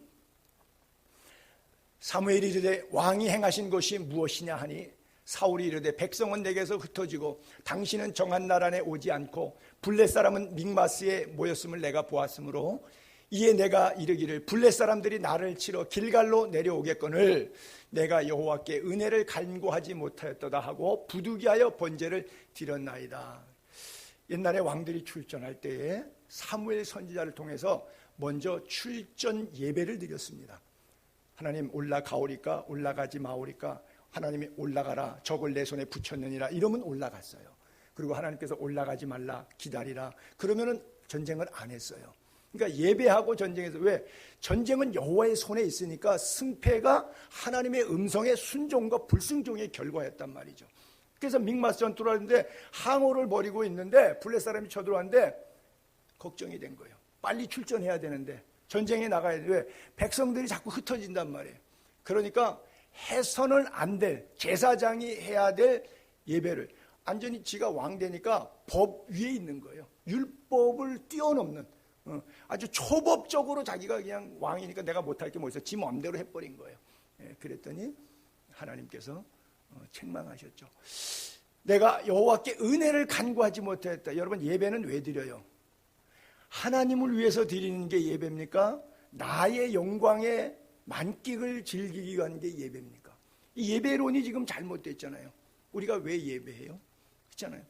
사무엘이 이르되 왕이 행하신 것이 무엇이냐 하니, 사울이 이르되 백성은 내게서 흩어지고 당신은 정한 날 안에 오지 않고 블렛 사람은 믹마스에 모였음을 내가 보았으므로, 이에 내가 이르기를 블렛 사람들이 나를 치러 길갈로 내려오겠거늘 내가 여호와께 은혜를 간구하지 못하였도다 하고 부득이하여 번제를 드렸나이다. 옛날에 왕들이 출전할 때에 사무엘 선지자를 통해서 먼저 출전 예배를 드렸습니다. 하나님 올라가오리까 올라가지 마오리까, 하나님이 올라가라, 적을 내 손에 붙였느니라 이러면 올라갔어요. 그리고 하나님께서 올라가지 말라, 기다리라, 그러면은 전쟁을 안 했어요. 그러니까 예배하고 전쟁에서, 왜? 전쟁은 여호와의 손에 있으니까 승패가 하나님의 음성의 순종과 불순종의 결과였단 말이죠. 그래서 믹마스 전투를 하는데 항우를 벌이고 있는데 블렛 사람이 쳐들어왔는데 걱정이 된 거예요. 빨리 출전해야 되는데, 전쟁에 나가야 돼. 왜? 백성들이 자꾸 흩어진단 말이에요. 그러니까 해서는 안 될, 제사장이 해야 될 예배를, 완전히 지가 왕 되니까 법 위에 있는 거예요. 율법을 뛰어넘는, 아주 초법적으로 자기가 그냥 왕이니까 내가 못할 게 뭐 있어, 지 마음대로 해버린 거예요. 그랬더니 하나님께서 책망하셨죠. 내가 여호와께 은혜를 간구하지 못했다. 여러분, 예배는 왜 드려요? 하나님을 위해서 드리는 게 예배입니까? 나의 영광의 만끽을 즐기기 위한 게 예배입니까? 이 예배론이 지금 잘못됐잖아요. 우리가 왜 예배해요? 그렇잖아요.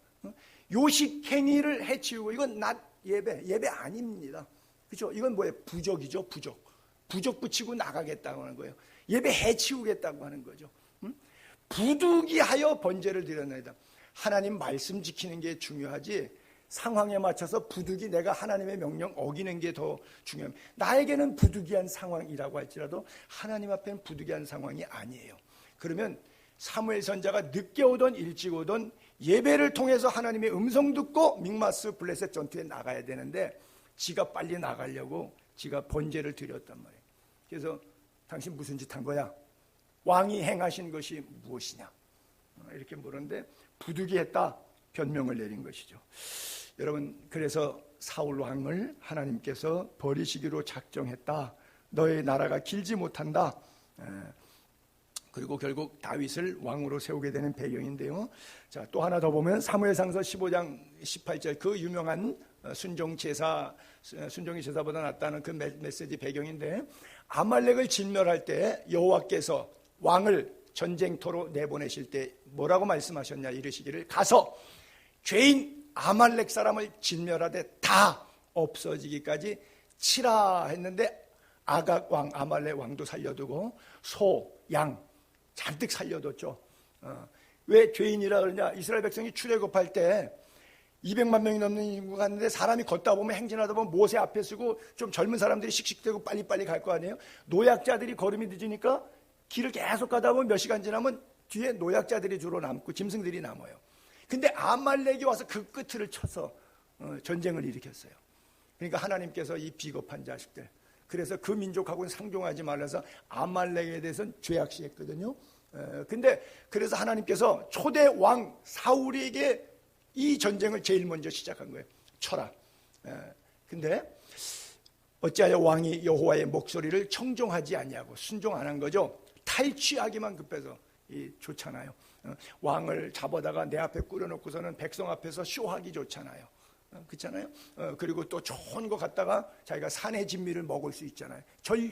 요식 행위를 해치우고, 이건 낮 예배 아닙니다. 그렇죠? 이건 뭐예요? 부적이죠, 부적 붙이고 나가겠다고 하는 거예요. 예배 해치우겠다고 하는 거죠. 부득이하여 번제를 드렸나이다. 하나님 말씀 지키는 게 중요하지, 상황에 맞춰서 부득이 내가 하나님의 명령 어기는 게 더 중요합니다. 나에게는 부득이한 상황이라고 할지라도 하나님 앞에는 부득이한 상황이 아니에요. 그러면 사무엘 선자가 늦게 오든 일찍 오든 예배를 통해서 하나님의 음성 듣고 믹마스 블레셋 전투에 나가야 되는데 지가 빨리 나가려고 지가 번제를 드렸단 말이에요. 그래서 당신 무슨 짓 한 거야? 왕이 행하신 것이 무엇이냐? 이렇게 물었는데 부득이했다 변명을 내린 것이죠. 여러분, 그래서 사울 왕을 하나님께서 버리시기로 작정했다. 너의 나라가 길지 못한다. 그리고 결국 다윗을 왕으로 세우게 되는 배경인데요. 자, 또 하나 더 보면 사무엘상서 15장 18절 그 유명한 순종이 제사보다 낫다는 그 메시지 배경인데, 아말렉을 진멸할 때 여호와께서 왕을 전쟁터로 내보내실 때 뭐라고 말씀하셨냐 이르시기를 가서 죄인 아말렉 사람을 진멸하되 다 없어지기까지 치라 했는데 아각 왕 아말렉 왕도 살려두고 소, 양 잔뜩 살려뒀죠. 왜 죄인이라 그러냐? 이스라엘 백성이 출애굽할 때 200만 명이 넘는 인구가 갔는데 사람이 걷다 보면 행진하다 보면 모세 앞에 서고 좀 젊은 사람들이 씩씩대고 빨리빨리 갈 거 아니에요? 노약자들이 걸음이 늦으니까 길을 계속 가다 보면 몇 시간 지나면 뒤에 노약자들이 주로 남고 짐승들이 남아요. 근데 아말렉이 와서 그 끝을 쳐서 전쟁을 일으켰어요. 그러니까 하나님께서 이 비겁한 자식들, 그래서 그 민족하고는 상종하지 말라서 아말렉에 대해서는 죄악시했거든요. 근데 그래서 하나님께서 초대 왕 사울에게 이 전쟁을 제일 먼저 시작한 거예요. 쳐라. 근데 어찌하여 왕이 여호와의 목소리를 청종하지 아니하고 순종 안 한 거죠. 탈취하기만 급해서 좋잖아요. 왕을 잡아다가 내 앞에 꾸려놓고서는 백성 앞에서 쇼하기 좋잖아요. 그렇잖아요. 그리고 또 좋은 거 갖다가 자기가 산의 진미를 먹을 수 있잖아요.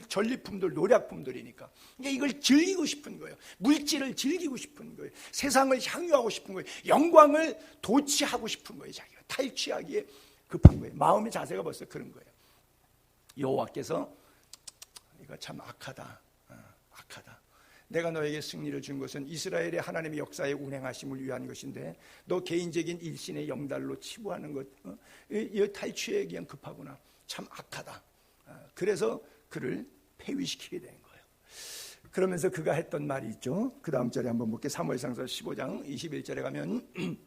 전리품들, 노략품들이니까. 그러니까 이걸 즐기고 싶은 거예요. 물질을 즐기고 싶은 거예요. 세상을 향유하고 싶은 거예요. 영광을 도취하고 싶은 거예요. 자기가 탈취하기에 급한 거예요. 마음의 자세가 벌써 그런 거예요. 여호와께서 이거 참 악하다. 악하다. 내가 너에게 승리를 준 것은 이스라엘의 하나님의 역사에 운행하심을 위한 것인데 너 개인적인 일신의 영달로 치부하는 것, 이 탈취에 그냥 급하구나. 참 악하다. 그래서 그를 폐위시키게 된 거예요. 그러면서 그가 했던 말이 있죠. 그 다음 절에 한번 볼게요. 사무엘상서 15장 21절에 가면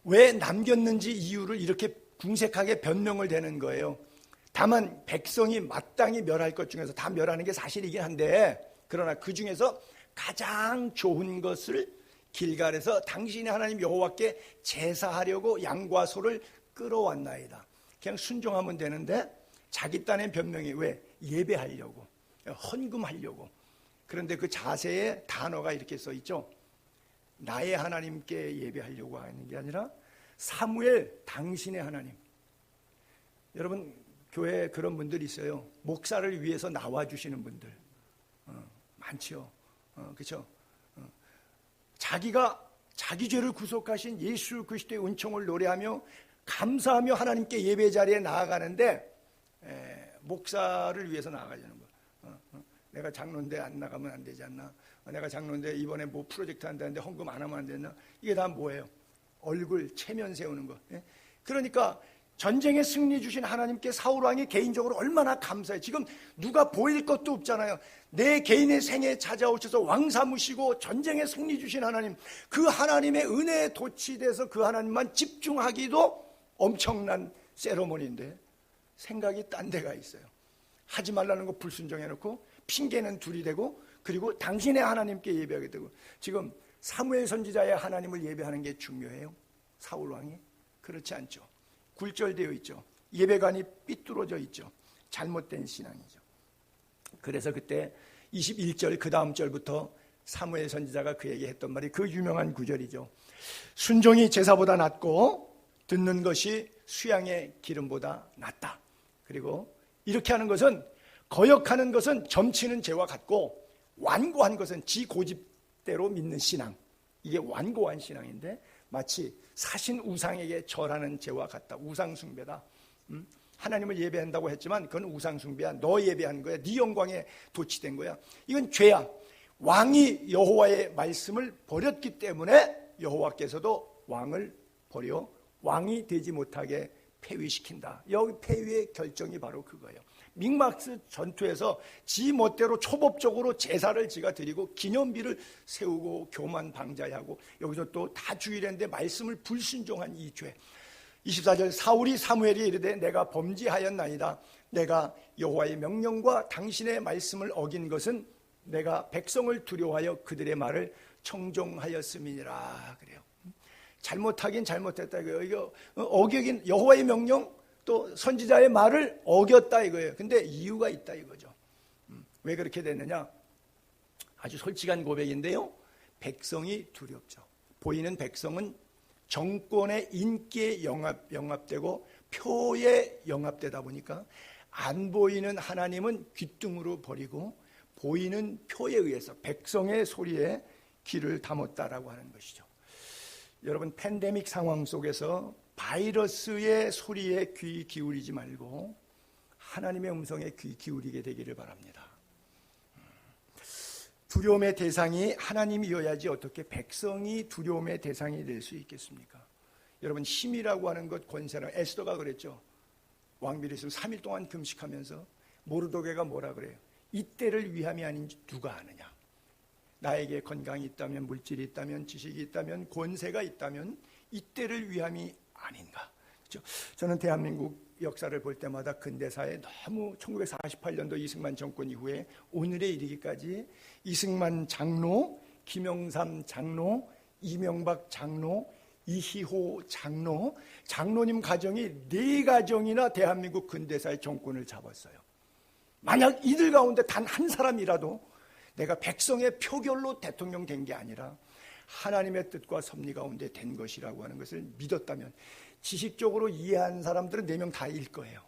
왜 남겼는지 이유를 이렇게 궁색하게 변명을 대는 거예요. 다만 백성이 마땅히 멸할 것 중에서 다 멸하는 게 사실이긴 한데, 그러나 그 중에서 가장 좋은 것을 길갈에서 당신의 하나님 여호와께 제사하려고 양과 소를 끌어왔나이다. 그냥 순종하면 되는데 자기 딴의 변명이 왜? 예배하려고, 헌금하려고. 그런데 그 자세에 단어가 이렇게 써 있죠. 나의 하나님께 예배하려고 하는 게 아니라 사무엘 당신의 하나님. 여러분, 교회에 그런 분들이 있어요. 목사를 위해서 나와주시는 분들 많죠. 그렇죠? 자기가 자기 죄를 구속하신 예수 그리스도의 은총을 노래하며 감사하며 하나님께 예배 자리에 나아가는데 목사를 위해서 나아가자는 거야. 내가 장로인데 안 나가면 안 되지 않나? 내가 장로인데 이번에 뭐 프로젝트 한다는데 헌금 안 하면 안 되나? 이게 다 뭐예요? 얼굴 체면 세우는 거. 그러니까 전쟁에 승리 주신 하나님께 사울 왕이 개인적으로 얼마나 감사해. 지금 누가 보일 것도 없잖아요. 내 개인의 생에 찾아오셔서 왕 삼으시고 전쟁에 승리 주신 하나님, 그 하나님의 은혜에 도취돼서 그 하나님만 집중하기도 엄청난 세러머니인데 생각이 딴 데가 있어요. 하지 말라는 거 불순종해놓고 핑계는 둘이 되고, 그리고 당신의 하나님께 예배하게 되고. 지금 사무엘 선지자의 하나님을 예배하는 게 중요해요? 사울 왕이? 그렇지 않죠. 굴절되어 있죠. 예배관이 삐뚤어져 있죠. 잘못된 신앙이죠. 그래서 그때 21절 그 다음 절부터 사무엘 선지자가 그에게 했던 말이 그 유명한 구절이죠. 순종이 제사보다 낫고 듣는 것이 수양의 기름보다 낫다. 그리고 이렇게 하는 것은, 거역하는 것은 점치는 죄와 같고 완고한 것은 지 고집대로 믿는 신앙, 이게 완고한 신앙인데 마치 사신 우상에게 절하는 죄와 같다. 우상 숭배다. 하나님을 예배한다고 했지만 그건 우상 숭배야. 너 예배한 거야. 네 영광에 도취된 거야. 이건 죄야. 왕이 여호와의 말씀을 버렸기 때문에 여호와께서도 왕을 버려 왕이 되지 못하게 폐위시킨다. 여기 폐위의 결정이 바로 그거예요. 믹막스 전투에서 지 멋대로 초법적으로 제사를 지가 드리고 기념비를 세우고 교만 방자하고 여기서 또 다 주일인데 말씀을 불순종한 이 죄. 24절 사울이 사무엘이 이르되 내가 범죄하였나이다. 내가 여호와의 명령과 당신의 말씀을 어긴 것은 내가 백성을 두려워하여 그들의 말을 청종하였음이니라. 그래요. 잘못하긴 잘못했다 이거예요. 이거 어기긴 여호와의 명령 또 선지자의 말을 어겼다 이거예요. 근데 이유가 있다 이거죠. 왜 그렇게 됐느냐? 아주 솔직한 고백인데요. 백성이 두렵죠. 보이는 백성은 정권의 인기에 영합되고 표에 영합되다 보니까 안 보이는 하나님은 귓등으로 버리고 보이는 표에 의해서 백성의 소리에 귀를 담았다라고 하는 것이죠. 여러분 팬데믹 상황 속에서 바이러스의 소리에 귀 기울이지 말고 하나님의 음성에 귀 기울이게 되기를 바랍니다. 두려움의 대상이 하나님이어야지 어떻게 백성이 두려움의 대상이 될 수 있겠습니까? 여러분 힘이라고 하는 것 권세라 에스더가 그랬죠. 왕비리스 3일 동안 금식하면서 모르도게가 뭐라 그래요? 이때를 위함이 아닌지 누가 아느냐? 나에게 건강이 있다면 물질이 있다면 지식이 있다면 권세가 있다면 이때를 위함이 아닌가? 그렇죠? 저는 대한민국 역사를 볼 때마다 근대사에 너무 1948년도 이승만 정권 이후에 오늘에 이르기까지 이승만 장로, 김영삼 장로, 이명박 장로, 이희호 장로, 장로님 가정이 4가정이나 대한민국 근대사의 정권을 잡았어요. 만약 이들 가운데 단 한 사람이라도 내가 백성의 표결로 대통령 된 게 아니라 하나님의 뜻과 섭리 가운데 된 것이라고 하는 것을 믿었다면 지식적으로 이해한 사람들은 4명 다일 거예요.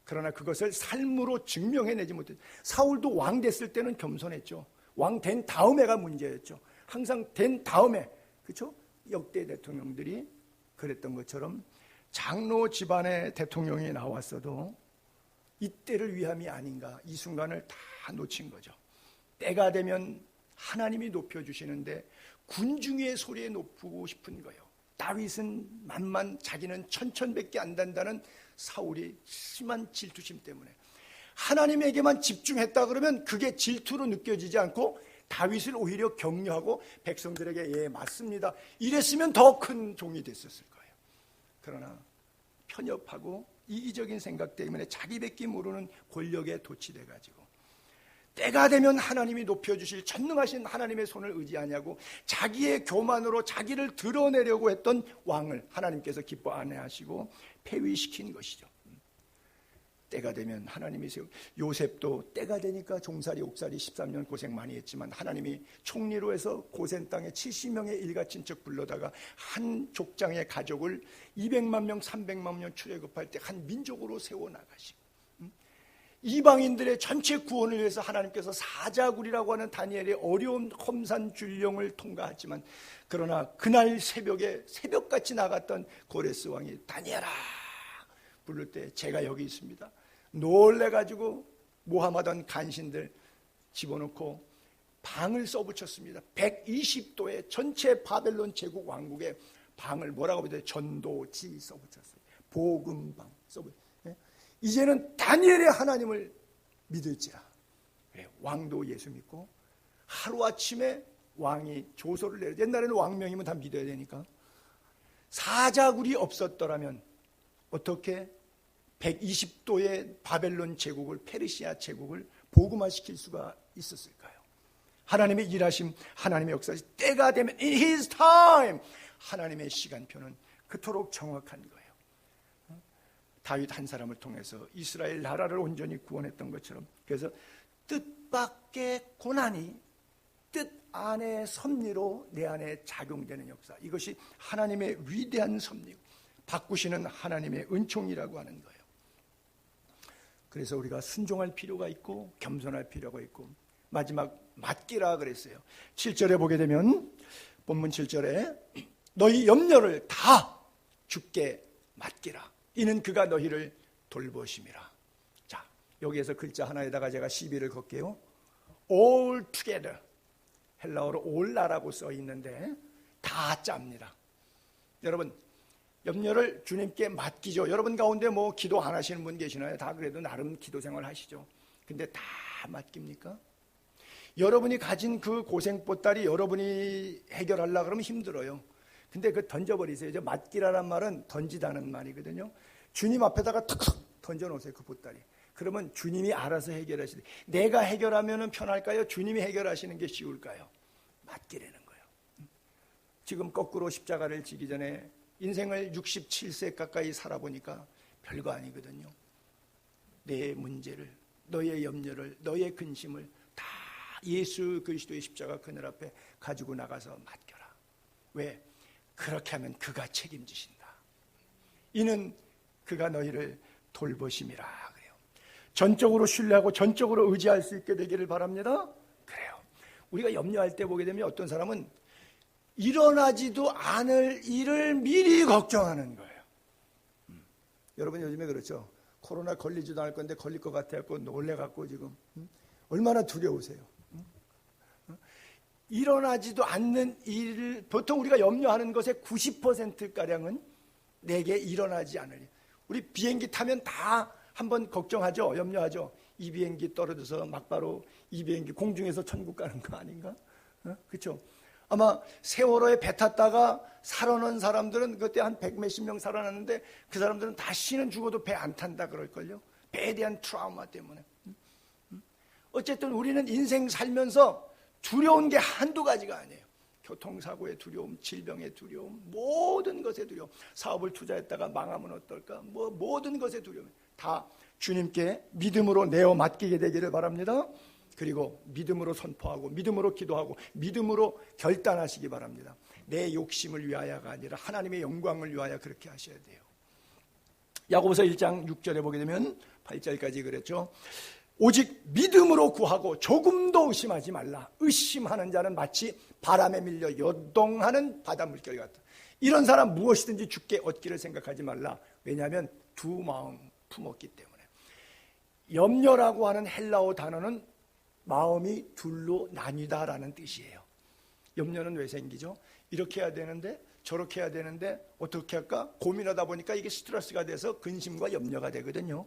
그러나 그것을 삶으로 증명해내지 못했죠. 사울도 왕 됐을 때는 겸손했죠. 왕 된 다음에가 문제였죠. 항상 된 다음에, 그렇죠? 역대 대통령들이 그랬던 것처럼 장로 집안의 대통령이 나왔어도 이때를 위함이 아닌가, 이 순간을 다 놓친 거죠. 때가 되면 하나님이 높여주시는데 군중의 소리에 높이고 싶은 거예요. 다윗은 만만, 자기는 천천밖에 안 된다는 사울이 심한 질투심 때문에 하나님에게만 집중했다 그러면 그게 질투로 느껴지지 않고 다윗을 오히려 격려하고 백성들에게 예 맞습니다 이랬으면 더 큰 종이 됐었을 거예요. 그러나 편협하고 이기적인 생각 때문에 자기밖에 모르는 권력에 도취돼가지고 때가 되면 하나님이 높여주실 전능하신 하나님의 손을 의지하냐고 자기의 교만으로 자기를 드러내려고 했던 왕을 하나님께서 기뻐 안 하시고 폐위시킨 것이죠. 때가 되면 하나님이 세우 요셉도 때가 되니까 종살이 옥살이 13년 고생 많이 했지만 하나님이 총리로 해서 고센 땅에 70명의 일가 친척 불러다가 한 족장의 가족을 200만 명 300만 명 출애굽할 때 한 민족으로 세워나가시고 이방인들의 전체 구원을 위해서 하나님께서 사자굴이라고 하는 다니엘의 어려운 험산 줄령을 통과했지만 그러나 그날 새벽에 새벽같이 나갔던 고레스 왕이 다니엘아 부를 때 제가 여기 있습니다. 놀래가지고 모함하던 간신들 집어넣고 방을 써붙였습니다. 120도의 전체 바벨론 제국 왕국의 방을 뭐라고 부르죠? 전도지 써붙였어요. 복음방 써붙였어요. 이제는 다니엘의 하나님을 믿을지라. 왕도 예수 믿고 하루아침에 왕이 조소를 내려 옛날에는 왕명이면 다 믿어야 되니까 사자굴이 없었더라면 어떻게 120도의 바벨론 제국을 페르시아 제국을 복음화시킬 수가 있었을까요? 하나님의 일하심, 하나님의 역사, 때가 되면 in his time 하나님의 시간표는 그토록 정확한 거예요. 다윗 한 사람을 통해서 이스라엘 나라를 온전히 구원했던 것처럼 그래서 뜻밖의 고난이 뜻 안의 섭리로 내 안에 작용되는 역사, 이것이 하나님의 위대한 섭리, 바꾸시는 하나님의 은총이라고 하는 거예요. 그래서 우리가 순종할 필요가 있고 겸손할 필요가 있고 마지막 맡기라 그랬어요. 7절에 보게 되면 본문 7절에 너희 염려를 다 주께 맡기라. 이는 그가 너희를 돌보심이라. 자, 여기에서 글자 하나에다가 제가 시비를 걸게요. all together. 헬라어로 올라라고 써 있는데 다 짭니다. 여러분, 염려를 주님께 맡기죠. 여러분 가운데 뭐 기도 안 하시는 분 계시나요? 다 그래도 나름 기도 생활 하시죠. 근데 다 맡깁니까? 여러분이 가진 그 고생보따리 여러분이 해결하려고 그러면 힘들어요. 근데 그 던져버리세요. 이제 맡기라는 말은 던지다는 말이거든요. 주님 앞에다가 툭툭 던져놓으세요. 그 보따리. 그러면 주님이 알아서 해결하시되, 내가 해결하면 편할까요? 주님이 해결하시는 게 쉬울까요? 맡기라는 거예요. 지금 거꾸로 십자가를 지기 전에 인생을 67세 가까이 살아보니까 별거 아니거든요. 내 문제를, 너의 염려를, 너의 근심을 다 예수 그리스도의 십자가 그늘 앞에 가지고 나가서 맡겨라. 왜? 그렇게 하면 그가 책임지신다. 이는 그가 너희를 돌보심이라 그래요. 전적으로 신뢰하고 전적으로 의지할 수 있게 되기를 바랍니다. 그래요. 우리가 염려할 때 보게 되면 어떤 사람은 일어나지도 않을 일을 미리 걱정하는 거예요. 여러분 요즘에 그렇죠. 코로나 걸리지도 않을 건데 걸릴 것 같아갖고 놀래갖고 지금 얼마나 두려우세요. 일어나지도 않는 일을, 보통 우리가 염려하는 것의 90%가량은 내게 일어나지 않을 일. 우리 비행기 타면 다 한번 걱정하죠. 염려하죠. 이 비행기 떨어져서 막바로 이 비행기 공중에서 천국 가는 거 아닌가? 그렇죠? 아마 세월호에 배 탔다가 살아난 사람들은 그때 한 100몇십 명 살아났는데 그 사람들은 다시는 죽어도 배 안 탄다 그럴걸요. 배에 대한 트라우마 때문에. 어쨌든 우리는 인생 살면서 두려운 게 한두 가지가 아니에요. 교통사고의 두려움, 질병의 두려움, 모든 것의 두려움, 사업을 투자했다가 망하면 어떨까, 모든 것의 두려움 다 주님께 믿음으로 내어 맡기게 되기를 바랍니다. 그리고 믿음으로 선포하고 믿음으로 기도하고 믿음으로 결단하시기 바랍니다. 내 욕심을 위하여가 아니라 하나님의 영광을 위하여 그렇게 하셔야 돼요. 야고보서 1장 6절에 보게 되면 8절까지 그랬죠. 오직 믿음으로 구하고 조금도 의심하지 말라. 의심하는 자는 마치 바람에 밀려 요동하는 바닷물결 같다. 이런 사람 무엇이든지 주께 얻기를 생각하지 말라. 왜냐하면 두 마음 품었기 때문에. 염려라고 하는 헬라어 단어는 마음이 둘로 나뉘다라는 뜻이에요. 염려는 왜 생기죠? 이렇게 해야 되는데 저렇게 해야 되는데 어떻게 할까? 고민하다 보니까 이게 스트레스가 돼서 근심과 염려가 되거든요.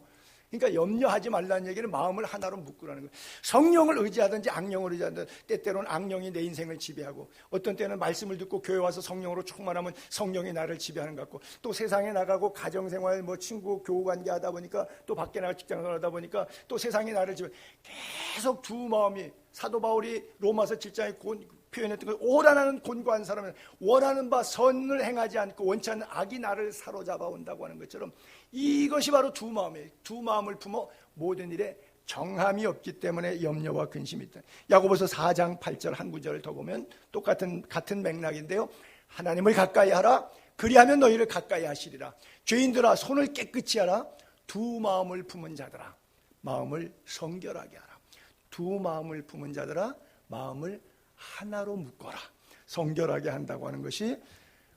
그러니까 염려하지 말라는 얘기는 마음을 하나로 묶으라는 거예요. 성령을 의지하든지 악령을 의지하든지, 때때로는 악령이 내 인생을 지배하고 어떤 때는 말씀을 듣고 교회 와서 성령으로 충만하면 성령이 나를 지배하는 것 같고, 또 세상에 나가고 가정생활 친구 교우관계 하다 보니까, 또 밖에 나가 직장생활 하다 보니까 또 세상이 나를 지배. 계속 두 마음이, 사도 바울이 로마서 7장에 표현했던 것, 오라는 곤고한 사람은 원하는 바 선을 행하지 않고 원치 않는 악이 나를 사로잡아 온다고 하는 것처럼, 이것이 바로 두 마음이에요. 두 마음을 품어 모든 일에 정함이 없기 때문에 염려와 근심이 있다. 야고보서 4장 8절 한 구절을 더 보면 같은 맥락인데요. 하나님을 가까이 하라. 그리하면 너희를 가까이 하시리라. 죄인들아 손을 깨끗이 하라. 두 마음을 품은 자들아 마음을 성결하게 하라. 두 마음을 품은 자들아 마음을 하나로 묶어라. 성결하게 한다고 하는 것이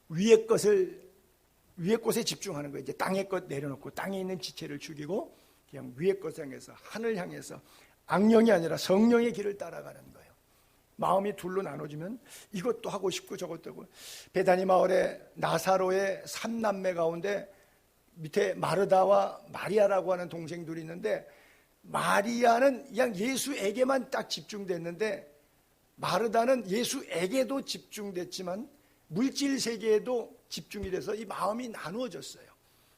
위의 것에 집중하는 거예요. 이제 땅의 것 내려놓고 땅에 있는 지체를 죽이고 그냥 위의 것을 향해서, 하늘 향해서 악령이 아니라 성령의 길을 따라가는 거예요. 마음이 둘로 나눠지면 이것도 하고 싶고 저것도 하고. 베다니 마을에 나사로의 3남매 가운데 밑에 마르다와 마리아라고 하는 동생들이 있는데, 마리아는 그냥 예수에게만 딱 집중됐는데 마르다는 예수에게도 집중됐지만 물질 세계에도 집중이 돼서 이 마음이 나누어졌어요.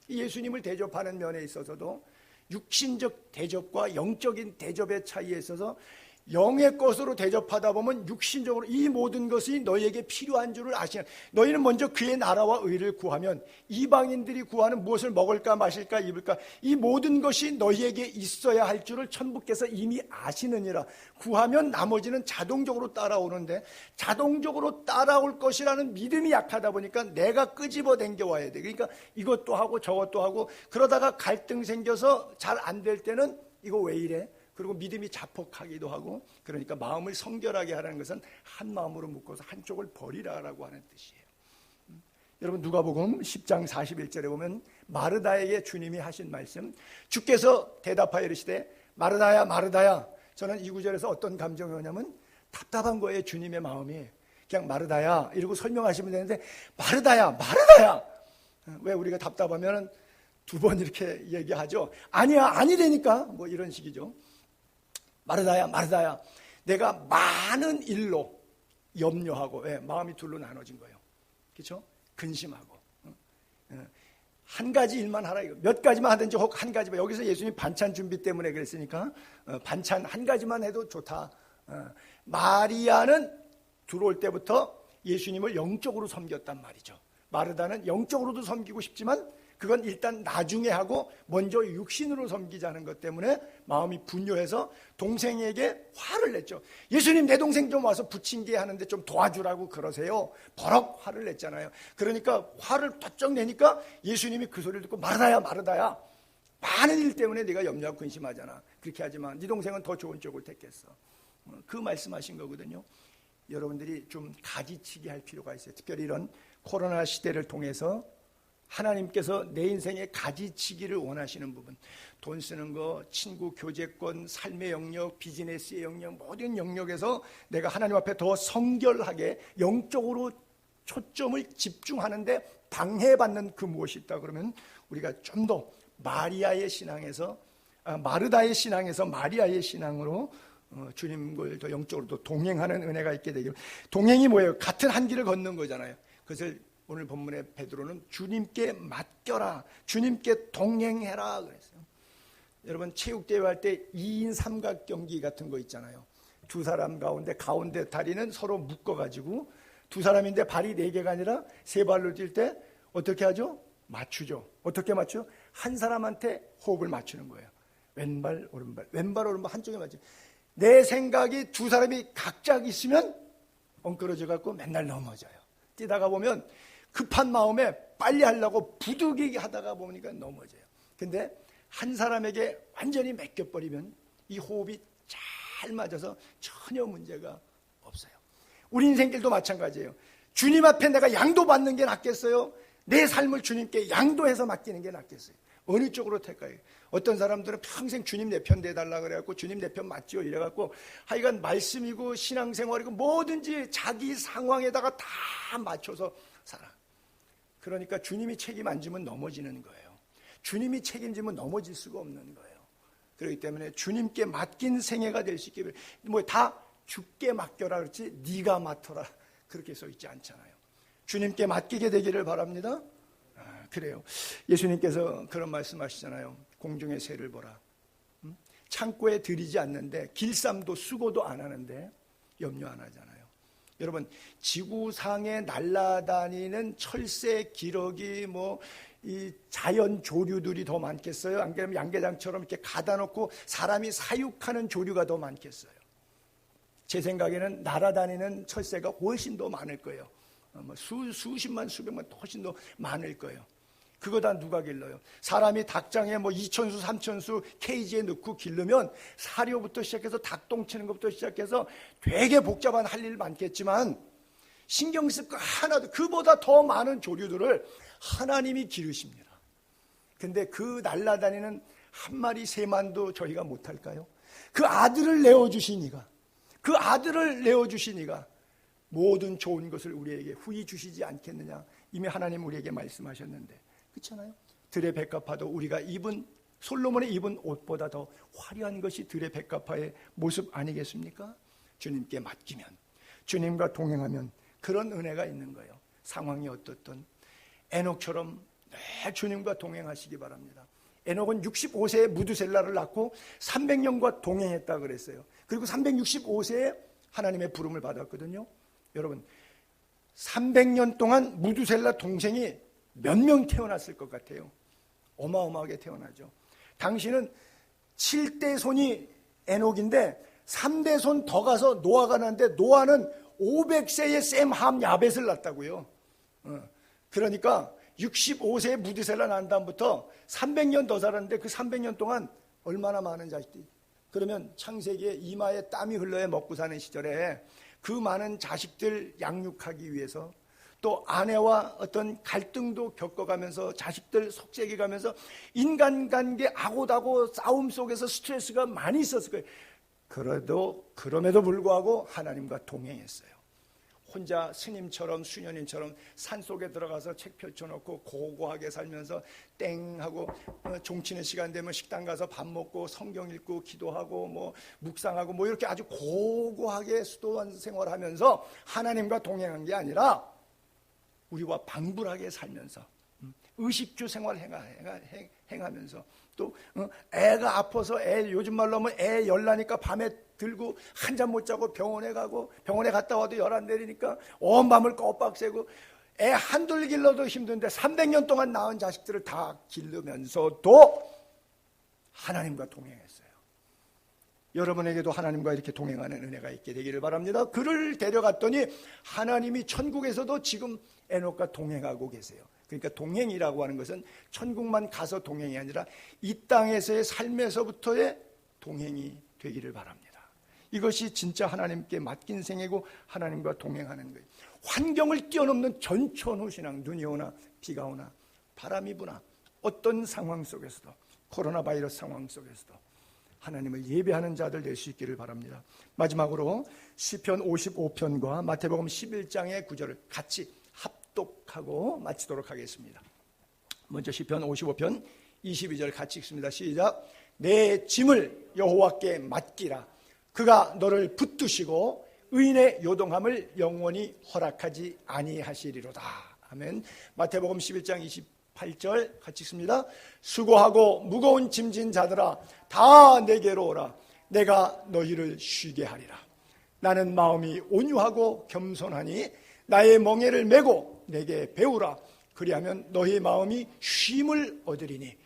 예수님을 대접하는 면에 있어서도 육신적 대접과 영적인 대접의 차이에 있어서 영의 것으로 대접하다 보면 육신적으로 이 모든 것이 너희에게 필요한 줄을 아시는, 너희는 먼저 그의 나라와 의를 구하면 이방인들이 구하는 무엇을 먹을까 마실까 입을까 이 모든 것이 너희에게 있어야 할 줄을 천부께서 이미 아시느니라. 구하면 나머지는 자동적으로 따라오는데, 자동적으로 따라올 것이라는 믿음이 약하다 보니까 내가 끄집어 당겨와야 돼. 그러니까 이것도 하고 저것도 하고 그러다가 갈등 생겨서 잘 안 될 때는 이거 왜 이래? 그리고 믿음이 자폭하기도 하고. 그러니까 마음을 성결하게 하라는 것은 한 마음으로 묶어서 한쪽을 버리라라고 하는 뜻이에요. 여러분 누가복음 10장 41절에 보면 마르다에게 주님이 하신 말씀, 주께서 대답하여 이르시되 마르다야 마르다야. 저는 이 구절에서 어떤 감정이 오냐면 답답한 거예요. 주님의 마음이 그냥 마르다야 이러고 설명하시면 되는데 마르다야 마르다야 왜 우리가 답답하면 두 번 이렇게 얘기하죠. 아니야, 아니라니까. 뭐 이런 식이죠. 마르다야, 마르다야. 내가 많은 일로 염려하고, 마음이 둘로 나눠진 거예요. 그렇죠? 근심하고. 한 가지 일만 하라 이거. 몇 가지만 하든지 혹 한 가지만. 여기서 예수님 반찬 준비 때문에 그랬으니까 반찬 한 가지만 해도 좋다. 마리아는 들어올 때부터 예수님을 영적으로 섬겼단 말이죠. 마르다는 영적으로도 섬기고 싶지만 그건 일단 나중에 하고 먼저 육신으로 섬기자는 것 때문에 마음이 분요해서 동생에게 화를 냈죠. 예수님, 내 동생 좀 와서 부침개 하는데 좀 도와주라고 그러세요. 버럭 화를 냈잖아요. 그러니까 화를 터쩍 내니까 예수님이 그 소리를 듣고 마르다야, 마르다야. 많은 일 때문에 네가 염려하고 근심하잖아. 그렇게 하지만 네 동생은 더 좋은 쪽을 택했어. 그 말씀하신 거거든요. 여러분들이 좀 가지치기 할 필요가 있어요. 특별히 이런 코로나 시대를 통해서 하나님께서 내 인생에 가지치기를 원하시는 부분, 돈 쓰는 거, 친구 교제권, 삶의 영역, 비즈니스의 영역, 모든 영역에서 내가 하나님 앞에 더 성결하게 영적으로 초점을 집중하는데 방해받는 그 무엇이 있다 그러면 우리가 좀 더 마리아의 신앙에서 마르다의 신앙에서 마리아의 신앙으로 주님을 더 영적으로 더 동행하는 은혜가 있게 되기를. 동행이 뭐예요? 같은 한 길을 걷는 거잖아요. 그것을 오늘 본문의 베드로는 주님께 맡겨라, 주님께 동행해라 그랬어요. 여러분 체육대회 할 때 2인 삼각경기 같은 거 있잖아요. 두 사람 가운데 다리는 서로 묶어가지고 두 사람인데 발이 4개가 아니라 3발로 뛸 때 어떻게 하죠? 맞추죠. 어떻게 맞춰요? 한 사람한테 호흡을 맞추는 거예요. 왼발 오른발, 왼발 오른발 한쪽에 맞죠. 내 생각이 두 사람이 각자 있으면 엉클어져 갖고 맨날 넘어져요. 뛰다가 보면 급한 마음에 빨리 하려고 부득이하게 하다가 보니까 넘어져요. 근데 한 사람에게 완전히 맡겨버리면 이 호흡이 잘 맞아서 전혀 문제가 없어요. 우리 인생길도 마찬가지예요. 주님 앞에 내가 양도받는 게 낫겠어요? 내 삶을 주님께 양도해서 맡기는 게 낫겠어요? 어느 쪽으로 택할까요? 어떤 사람들은 평생 주님 내 편 대달라 그래갖고 주님 내 편 맞지요 이래갖고 하여간 말씀이고 신앙생활이고 뭐든지 자기 상황에다가 다 맞춰서 살아. 그러니까 주님이 책임 안 지면 넘어지는 거예요. 주님이 책임지면 넘어질 수가 없는 거예요. 그렇기 때문에 주님께 맡긴 생애가 될 수 있게, 뭐 다 주께 맡겨라 그렇지 네가 맡아라 그렇게 써 있지 않잖아요. 주님께 맡기게 되기를 바랍니다. 그래요. 예수님께서 그런 말씀하시잖아요. 공중의 새를 보라. 창고에 들이지 않는데 길쌈도 수고도 안 하는데 염려 안 하잖아요. 여러분 지구상에 날아다니는 철새, 기러기, 이 자연 조류들이 더 많겠어요? 안 그러면 양계장처럼 이렇게 가다 놓고 사람이 사육하는 조류가 더 많겠어요? 제 생각에는 날아다니는 철새가 훨씬 더 많을 거예요. 수십만, 수백만 훨씬 더 많을 거예요. 그거 다 누가 길러요? 사람이 닭장에 2천수, 3천수 케이지에 넣고 기르면 사료부터 시작해서 닭똥 치는 것부터 시작해서 되게 복잡한 할 일 많겠지만 신경 쓸 거 하나도, 그보다 더 많은 조류들을 하나님이 기르십니다. 근데 그 날아다니는 한 마리 새만도 저희가 못할까요? 그 아들을 내어주시니가, 그 아들을 내어주시니가 모든 좋은 것을 우리에게 후히 주시지 않겠느냐. 이미 하나님 우리에게 말씀하셨는데, 그렇잖아요. 들의 백합화도 우리가 입은, 솔로몬이 입은 옷보다 더 화려한 것이 들의 백합화의 모습 아니겠습니까? 주님께 맡기면, 주님과 동행하면 그런 은혜가 있는 거예요. 상황이 어떻든 에녹처럼 늘 주님과 동행하시기 바랍니다. 에녹은 65세에 무두셀라를 낳고 300년과 동행했다 그랬어요. 그리고 365세에 하나님의 부름을 받았거든요. 여러분 300년 동안 무두셀라 동생이 몇 명 태어났을 것 같아요? 어마어마하게 태어나죠. 당신은 7대 손이 에녹인데 3대 손 더 가서 노아가 났는데 노아는 500세의 셈, 함, 야벳을 낳았다고요. 그러니까 65세에 무두셀라 난 다음부터 300년 더 살았는데 그 300년 동안 얼마나 많은 자식들이, 그러면 창세기에 이마에 땀이 흘러야 먹고 사는 시절에 그 많은 자식들 양육하기 위해서, 또 아내와 어떤 갈등도 겪어가면서 자식들 속삭여가면서 인간관계 아고다고 싸움 속에서 스트레스가 많이 있었을 거예요. 그럼에도 불구하고 하나님과 동행했어요. 혼자 스님처럼 수녀님처럼 산속에 들어가서 책 펼쳐놓고 고고하게 살면서 땡 하고 종치는 시간 되면 식당 가서 밥 먹고 성경 읽고 기도하고 뭐 묵상하고 뭐 이렇게 아주 고고하게 수도원 생활하면서 하나님과 동행한 게 아니라 우리와 방불하게 살면서 의식주 생활 행하면서 또 애가 아파서 애 요즘 말로 하면 애 열나니까 밤에 들고 한 잠 못 자고 병원에 가고 병원에 갔다 와도 열 안 내리니까 온 밤을 꼬박 새고 애 한둘 길러도 힘든데 300년 동안 낳은 자식들을 다 기르면서도 하나님과 동행했어요. 여러분에게도 하나님과 이렇게 동행하는 은혜가 있게 되기를 바랍니다. 그를 데려갔더니 하나님이 천국에서도 지금 에녹과 동행하고 계세요. 그러니까 동행이라고 하는 것은 천국만 가서 동행이 아니라 이 땅에서의 삶에서부터의 동행이 되기를 바랍니다. 이것이 진짜 하나님께 맡긴 생애고 하나님과 동행하는 거예요. 환경을 뛰어넘는 전천후 신앙, 눈이 오나 비가 오나 바람이 부나 어떤 상황 속에서도 코로나 바이러스 상황 속에서도 하나님을 예배하는 자들 될 수 있기를 바랍니다. 마지막으로 시편 55편과 마태복음 11장의 구절을 같이 합독하고 마치도록 하겠습니다. 먼저 시편 55편 22절 같이 읽습니다. 시작. 내 짐을 여호와께 맡기라. 그가 너를 붙드시고 의인의 요동함을 영원히 허락하지 아니하시리로다. 아멘. 마태복음 11장 28절 같이 읽습니다. 수고하고 무거운 짐진 자들아 다 내게로 오라. 내가 너희를 쉬게 하리라. 나는 마음이 온유하고 겸손하니 나의 멍에를 메고 내게 배우라. 그리하면 너희 마음이 쉼을 얻으리니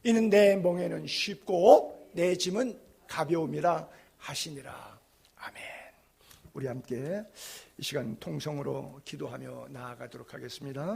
이는 내 멍에는 쉽고 내 짐은 가벼움이라 하시니라. 아멘. 우리 함께 이 시간 통성으로 기도하며 나아가도록 하겠습니다.